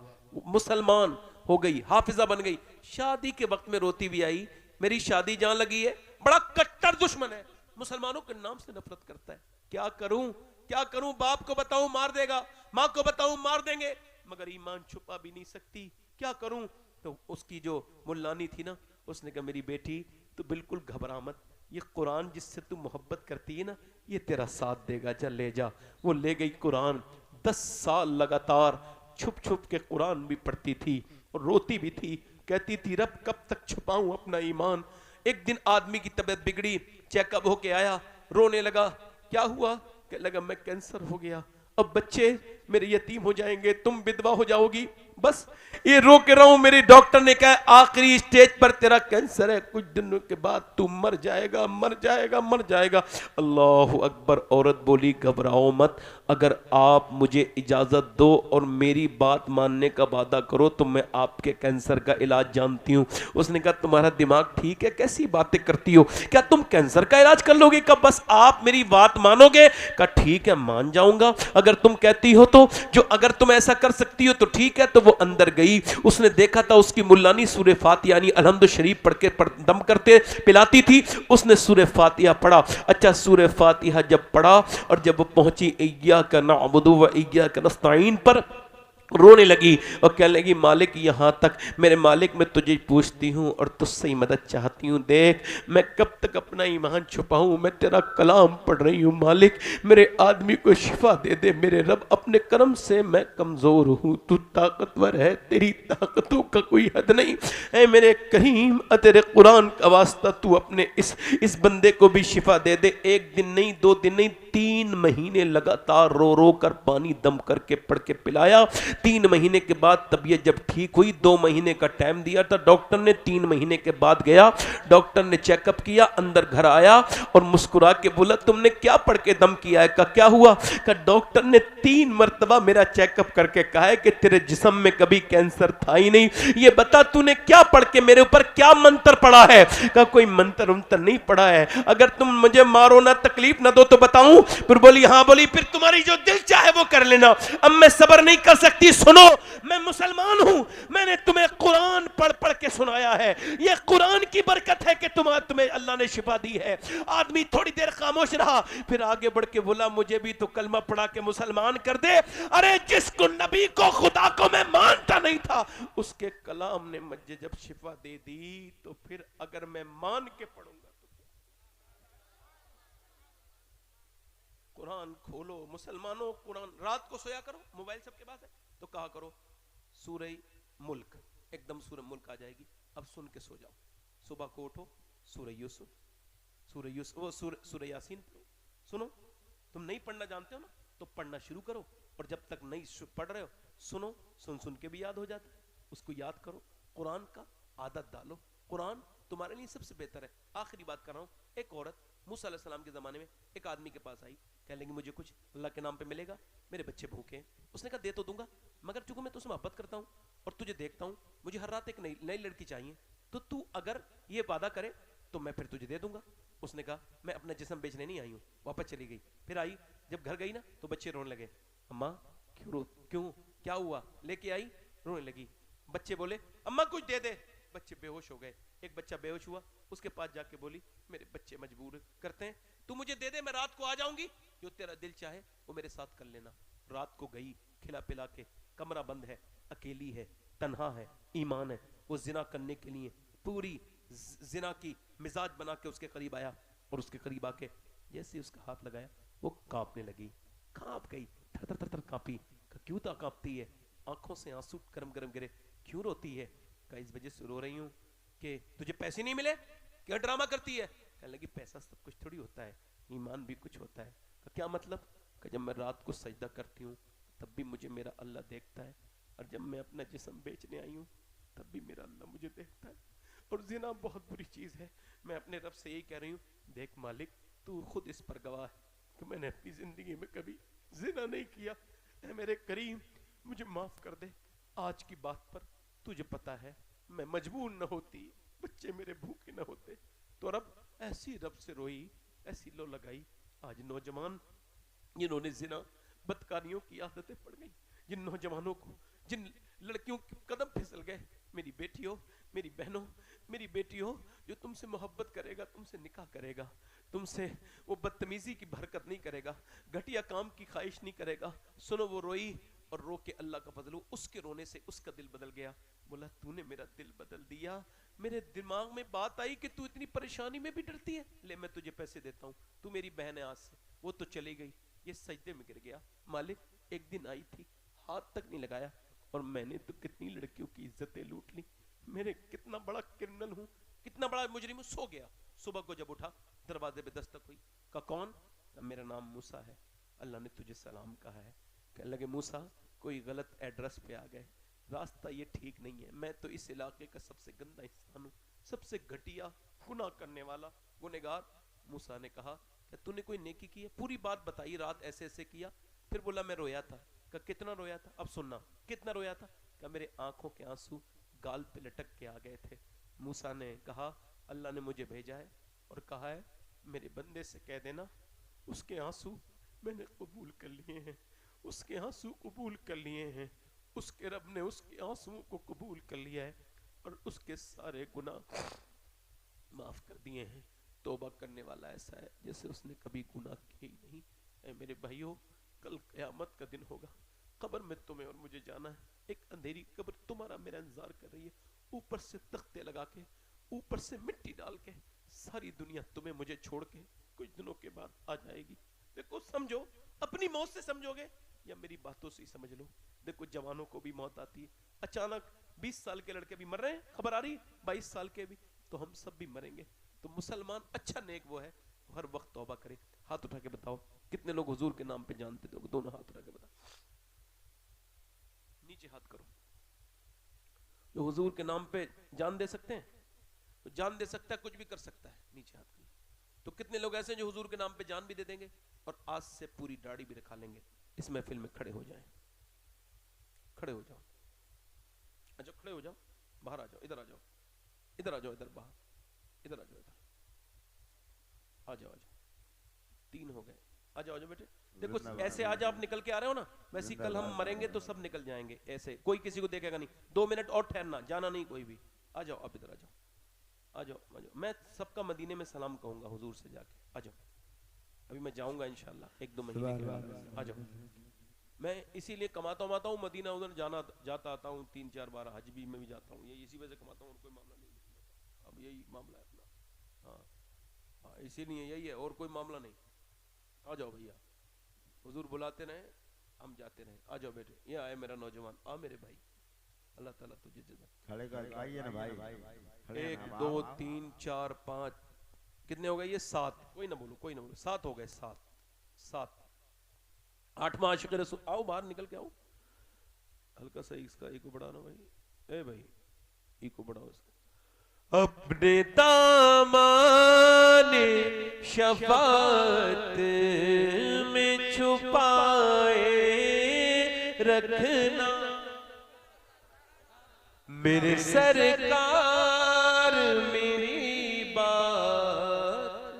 मुसलमान हो गई, हाफिजा बन गई। शादी के वक्त में रोती भी आई, मेरी शादी जहां लगी है, बड़ा कट्टर दुश्मन है, मुसलमानों के नाम से नफरत करता है। क्या करूं, क्या करूं? बाप को बताऊं मार देगा, मां को बताऊं मार देंगे, मगर ईमान छुपा भी नहीं सकती, क्या करूं? तो उसकी जो मुल्लानी थी ना, उसने कहा मेरी बेटी तू बिल्कुल घबरा मत, ये कुरान जिससे तू मोहब्बत करती है ना, ये तेरा साथ देगा, जा ले जा। वो ले गई कुरान। 10 साल लगातार छुप छुप के कुरान भी पढ़ती थी और रोती भी थी, कहती थी रब कब तक छुपाऊं अपना ईमान। एक दिन आदमी की तबीयत बिगड़ी, चेकअप होके आया, रोने लगा। क्या हुआ? कहने लगा मैं कैंसर हो गया, अब बच्चे मेरे यतीम हो जाएंगे, तुम विधवा हो जाओगी। बस ये रो के रहा हूं। मेरे डॉक्टर ने कहा आखिरी स्टेज पर तेरा कैंसर है, कुछ दिनों के बाद तू मर जाएगा, मर जाएगा, मर जाएगा। अल्लाह अकबर। औरत बोली घबराओ मत, अगर आप मुझे इजाजत दो और मेरी बात मानने का वादा करो तो मैं आपके कैंसर का इलाज जानती हूँ। उसने कहा तुम्हारा दिमाग ठीक है, कैसी बातें करती हो, क्या तुम कैंसर का इलाज कर लोगे? कहा बस आप मेरी बात मानोगे? कहा ठीक है मान जाऊंगा, अगर तुम कहती हो तो, जो अगर तुम ऐसा कर सकती हो तो ठीक है। तो वो अंदर गई, उसने देखा था उसकी मुल्लानी सूरह फातिहा यानी अलहम्दु शरीफ पढ़ के दम करते पिलाती थी, उसने सूरह फातिहा पढ़ा। अच्छा सूरह फातिहा जब पढ़ा और जब वो पहुंची इय्याका नअबुदु व इय्याका नस्तईन पर, रोने लगी और कहने लगी मालिक यहाँ तक, मेरे मालिक मैं तुझे पूछती हूँ और तुझसे ही मदद चाहती हूँ, देख मैं कब तक अपना ईमान छुपाऊँ, मैं तेरा कलाम पढ़ रही हूँ मालिक, मेरे आदमी को शिफा दे दे मेरे रब, अपने करम से मैं कमज़ोर हूँ, तू ताकतवर है, तेरी ताकतों का कोई हद नहीं। ऐ मेरे करीम तेरे कुरान का वास्ता तू अपने इस बंदे को भी शिफा दे दे। एक दिन नहीं, 2 दिन नहीं, 3 महीने लगातार रो रो कर पानी दम करके पढ़ के पिलाया। 3 महीने के बाद तबीयत जब ठीक हुई, 2 महीने का टाइम दिया था डॉक्टर ने, 3 महीने के बाद गया, डॉक्टर ने चेकअप किया, अंदर घर आया और मुस्कुरा के बोला तुमने क्या पढ़ के दम किया है? का क्या हुआ? का डॉक्टर ने 3 मरतबा मेरा चेकअप करके कहा है कि तेरे जिस्म में कभी कैंसर था ही नहीं, ये बता तूने क्या पढ़ के मेरे ऊपर क्या मंत्र पढ़ा है? का कोई मंत्र उंतर नहीं पढ़ा है, अगर तुम मुझे मारो ना, तकलीफ ना दो तो बताऊं? फिर बोली हाँ। बोली फिर तुम्हारी जो दिल चाहे वो कर लेना, अब मैं सब्र नहीं कर सकती, सुनो मैं मुसलमान हूं, मैंने तुम्हें कुरान पढ़ पढ़ के सुनाया है, ये कुरान की बरकत है कि तुम्हें अल्लाह ने शिफा दी है। आदमी थोड़ी देर खामोश रहा, फिर आगे बढ़ के बोला मुझे भी तो कलमा पढ़ा के मुसलमान कर दे। अरे जिसको नबी को खुदा को मैं मानता नहीं था, उसके कलाम ने मुझे जब शिफा दे दी तो फिर अगर मैं मान के पढ़ूंगा तो कुरान खोलो मुसलमानों, कुरान रात को सोया करो, मोबाइल सबके पास है तो कहा करो सूरह मुल्क, एकदम सूरह मुल्क आ जाएगी, अब सुन के सो जाओ। सुबह को उठो सूरह यूसुफ, वो सूरह यासीन पढ़ो। सुनो तुम नहीं पढ़ना जानते हो ना तो पढ़ना शुरू करो, और जब तक नहीं पढ़ रहे हो सुनो, सुन सुन के भी याद हो जाता है, उसको याद करो, कुरान का आदत डालो, कुरान तुम्हारे लिए सबसे बेहतर है। आखिरी बात कर रहा हूँ, एक औरत मूसा अलैहि सलाम के ज़माने में एक आदमी के पास आई, कह लेंगे मुझे कुछ अल्लाह के नाम पे मिलेगा, मेरे बच्चे भूखे हैं। उसने कहा दे तो दूंगा, मगर चूंकि मैं तुझसे मोहब्बत करता हूँ और तुझे देखता हूँ, मुझे हर रात एक नई लड़की चाहिए, तो तू अगर ये वादा करे तो मैं फिर तुझे दे दूंगा। उसने कहा मैं अपना जिस्म बेचने नहीं आई हूँ, वापस चली गई। फिर आई, जब घर गई ना तो बच्चे रोने लगे, अम्मा क्यों क्या हुआ? लेके आई, रोने लगी। बच्चे बोले अम्मा कुछ दे दे, बच्चे बेहोश हो गए। एक बच्चा बेहोश हुआ, उसके पास जाके बोली मेरे बच्चे मजबूर करते हैं, तू मुझे दे दे, मैं रात को आ जाऊंगी, जो तेरा दिल चाहे वो मेरे साथ कर लेना। रात को गई, खिला पिला के, कमरा बंद है, अकेली है, तन्हा है, ईमान है, वो जिना करने के लिए पूरी जिना की मिजाज बना के उसके करीब आया, और उसके करीब आके जैसे उसका हाथ लगाया वो कांपने लगी, कांप गई, थर थर थर कांपी। क्यों तो कांपती है? आंखों से आंसू गरम गरम गिरे। क्यों रोती है? का इस वजह से रो रही हूं कि तुझे पैसे नहीं मिले, क्या ड्रामा करती है? कहने लगी पैसा सब कुछ थोड़ी होता है, ईमान भी कुछ होता है। क्या मतलब? कि जब मैं रात को सजदा करती हूँ तब भी मुझे मेरा अल्लाह देखता है, और जब मैं अपना जिस्म बेचने आई हूँ तब भी मेरा अल्लाह मुझे देखता है, और जिना बहुत बुरी चीज़ है। मैं अपने रब से यही कह रही हूँ, देख मालिक तू खुद इस पर गवाह है कि मैंने अपनी ज़िंदगी में कभी जिना नहीं किया। ऐ मेरे करीम मुझे माफ़ कर दे, आज की बात पर तुझे पता है मैं मजबूर न होती, बच्चे मेरे भूखे न होते, तो रब ऐसी रब से रोई, ऐसी लो लगाई। आज नौजवान जिन्होंने जिना बदकारियों की आदतें पड़ गई, जिन नौजवानों को, जिन लड़कियों के कदम फिसल गए, मेरी बेटियों, मेरी बहनों, मेरी बेटियों, जो तुमसे मोहब्बत करेगा, तुमसे निकाह करेगा, तुमसे वो बदतमीजी की हरकत नहीं करेगा, घटिया काम की ख्वाहिश नहीं करेगा। सुनो वो रोई, और रो के अल्लाह का फजल हो, उसके रोने से उसका दिल बदल गया। बोला तूने मेरा दिल बदल दिया, मेरे दिमाग में बात आई कि तू इतनी परेशानी में भी डरती है, ले मैं तुझे पैसे देता हूँ, तू मेरी बहन है आज से। वो तो चली गई, ये सजदे में गिर गया। मालिक एक दिन आई थी, हाथ तक नहीं लगाया, और मैंने तो कितनी लड़कियों की इज्जतें लूट ली, मेरे कितना बड़ा क्रिमिनल हूँ, कितना बड़ा मुजरिम हूँ। सो गया, सुबह को जब उठा दरवाजे पे दस्तक हुई, का कौन? मेरा नाम मूसा है, अल्लाह ने तुझे सलाम कहा है। कहने लगे मूसा कोई गलत एड्रेस पे आ गए, रास्ता ये ठीक नहीं है, मैं तो इस इलाके का सबसे गंदा इंसान हूँ, सबसे घटिया गुनाह करने वाला गुनहगार। मूसा ने कहा कि तूने कोई नेकी की है? पूरी बात बताई, रात ऐसे ऐसे किया। फिर बोला मैं रोया था। कहा कितना रोया था? अब सुनना कितना रोया था। कहा मेरे आंखों के आंसू गाल पे लटक के आ गए थे। मूसा ने कहा अल्लाह ने मुझे भेजा है और कहा है मेरे बंदे से कह देना उसके आंसू मैंने कबूल कर लिए हैं, उसके आंसू कबूल कर लिए हैं, उसके रब ने उसके आंसुओं को कबूल कर लिया है और उसके सारे गुनाह माफ कर दिए हैं। तौबा करने वाला ऐसा है जैसे उसने कभी गुनाह किए ही नहीं। ऐ मेरे भाइयों, कल क़यामत का दिन होगा, कब्र में तुम्हें और मुझे जाना है। एक अंधेरी कब्र तुम्हारा मेरा इंतजार कर रही है, ऊपर से तख्ते लगा के, ऊपर से मिट्टी डाल के, सारी दुनिया तुम्हें मुझे छोड़ के कुछ दिनों के बाद आ जाएगी। देखो समझो, अपनी मौत से समझोगे या मेरी बातों से ही समझ लो। देखो जवानों को भी मौत आती है अचानक, 20 साल के लड़के भी मर रहे हैं, खबर आ रही, 22 साल के भी, तो हम सब भी मरेंगे। तो मुसलमान अच्छा नेक वो है हर वक्त तौबा करे। हाथ उठा के बताओ कितने लोग हुजूर के नाम पे जान देते हो? दोनों हाथ उठा के बताओ, नीचे हाथ करो। जो हुजूर के नाम पे जान दे सकते हैं, तो जान दे सकता है, कुछ भी कर सकता है, नीचे हाथ करो। तो कितने लोग ऐसे हैं जो हुजूर के नाम पे जान भी दे देंगे और आज से पूरी दाढ़ी भी रखा लेंगे? इस महफिल में खड़े हो जाएं, खड़े हो जाओ, अच्छा खड़े हो जाओ, बाहर आ जाओ, इधर आ जाओ, इधर आ जाओ, इधर बाहर, इधर आ जाओ, इधर आ जाओ, आ जाओ। 3 हो गए, आ जाओ, आ जाओ बेटे। देखो ऐसे आज आप निकल के आ रहे हो ना, वैसे कल हम मरेंगे तो सब निकल जाएंगे ऐसे, कोई किसी को देखेगा नहीं। 2 मिनट और ठहरना, जाना नहीं कोई भी। आ जाओ, आप इधर आ जाओ, आ जाओ, आ जाओ। मैं सबका मदीने में सलाम कहूंगा हुजूर से जाके। आ जाओ, अभी मैं जाऊंगा इंशाल्लाह 1-2 महीने के बाद। आ जाओ, मैं इसीलिए कमाता हूँ मदीना, उधर जाता आता हूँ 3-4 बार, हज भी में भी जाता हूँ, ये इसी वजह से कमाता हूँ, और कोई मामला नहीं। अब यही मामला है अपना, हाँ हाँ, इसीलिए यही है, और कोई मामला नहीं। आ जाओ भैया, हुजूर बुलाते रहे, हम जाते रहे। आ जाओ बेटे, ये आए मेरा नौजवान, आ मेरे भाई, अल्लाह ताला तुझे जज़ा। खड़े कर आइए ना भाई, 1 2 3 4 5, कितने हो गए ये? 7। कोई ना बोलो, कोई ना बोलो, 7 हो गए, 7। 8वां आशिक़ रसूल। आओ बाहर निकल के आओ, हल्का सा इसका ईको बढ़ाना भाई, ए भाई ईको बढ़ाओ इसका। अपने दामाने शफाअत में छुपाए रखना मेरे सरकार, मेरी बात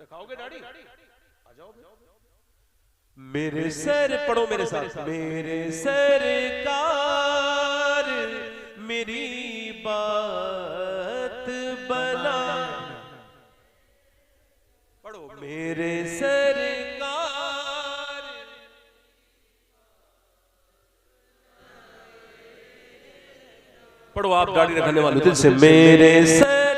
रखाओगे दाढ़ी? आ जाओ मेरे सर, पढ़ो मेरे साथ, मेरे सरकार मेरी बात बना, पढ़ो मेरे सरकार। पढ़ो आप दाढ़ी रखने वाले दिल से, मेरे सरकार।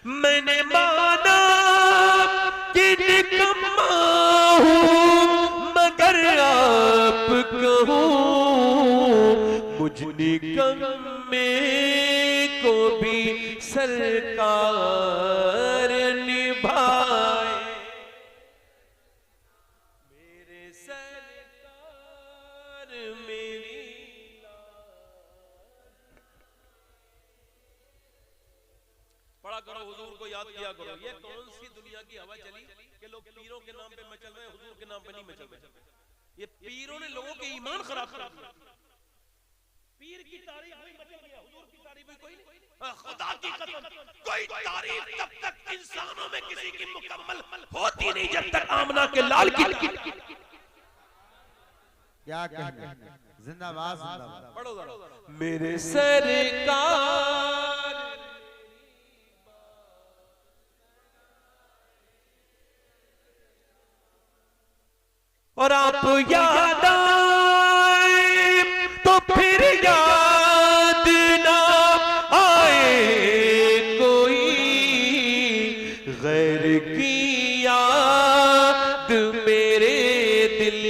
मैंने माना कि निकम्मा हूं मगर आप कहूं, मुझ निकम्मे को भी सरकार निभाए, मेरे सरकार मेरी। पढ़ा करो, हुजूर को याद किया करो। ये कौन सी दुनिया की हवा चली कि लोग पीरों के नाम पे मचल रहे हैं, हुजूर के नाम पे नहीं मचल रहे। ये पीरों ने लोगों के ईमान खराब कर दिया। पीर की तारीफ हुई मचल गया, हुजूर की तारीफ हुई कोई नहीं। खुदा की कसम, कोई तारीफ तब तक इंसानों में किसी की मुकम्मल होती नहीं जब तक आमना के लाल की। क्या कहना, जिंदाबाद जिंदाबाद। पढ़ो मेरे सरकार, और आप याद आए तो फिर याद ना आए कोई, गैर की याद मेरे दिल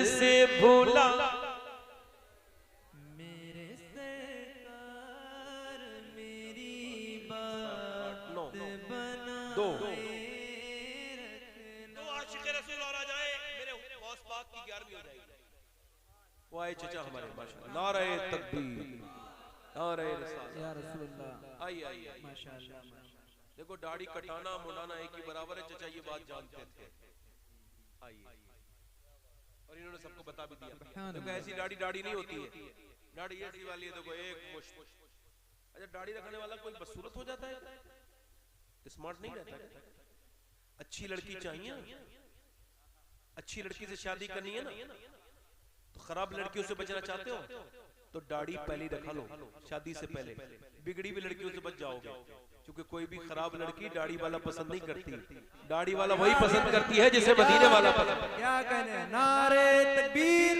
से भूला, मेरे सरकार मेरी बात दो आशिक़ रसूल और आ जाए मेरे गौस पाक की 11वीं हो जाएगी। वो आए चचा हमारे माशाअल्लाह। नारे तकबीर, नारे रिसालत या रसूलल्लाह। आइए आइए माशाअल्लाह। देखो दाढ़ी कटाना मुड़ाना एक ही बराबर है, चचा ये बात जानते थे। आइए और इन्होंने सबको बता भी दिया। देखो ऐसी दाढ़ी दाढ़ी नहीं होती है, दाढ़ी ऐसी वाली है देखो एक मुश्त। अच्छा दाढ़ी रखने वाला कोई बदसूरत हो जाता है, स्मार्ट नहीं रहता है। अच्छी लड़की चाहिए, अच्छी लड़की से शादी करनी है ना, तो खराब लड़कियों से बचना चाहते हो तो दाढ़ी पहले रखा लो शादी से पहले, बिगड़ी हुई लड़कियों से बच जाओगे। क्योंकि कोई भी खराब लड़की दाढ़ी वाला पसंद नहीं करती, दाढ़ी वाला वही पसंद करती है जिसे मदीने वाला पसंद। क्या कहने, नारे तकबीर,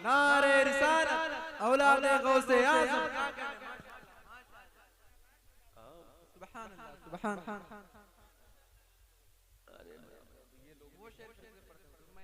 नारे रिसालत, औलाद गौसे आज़म। सुभान अल्लाह, सुभान अल्लाह।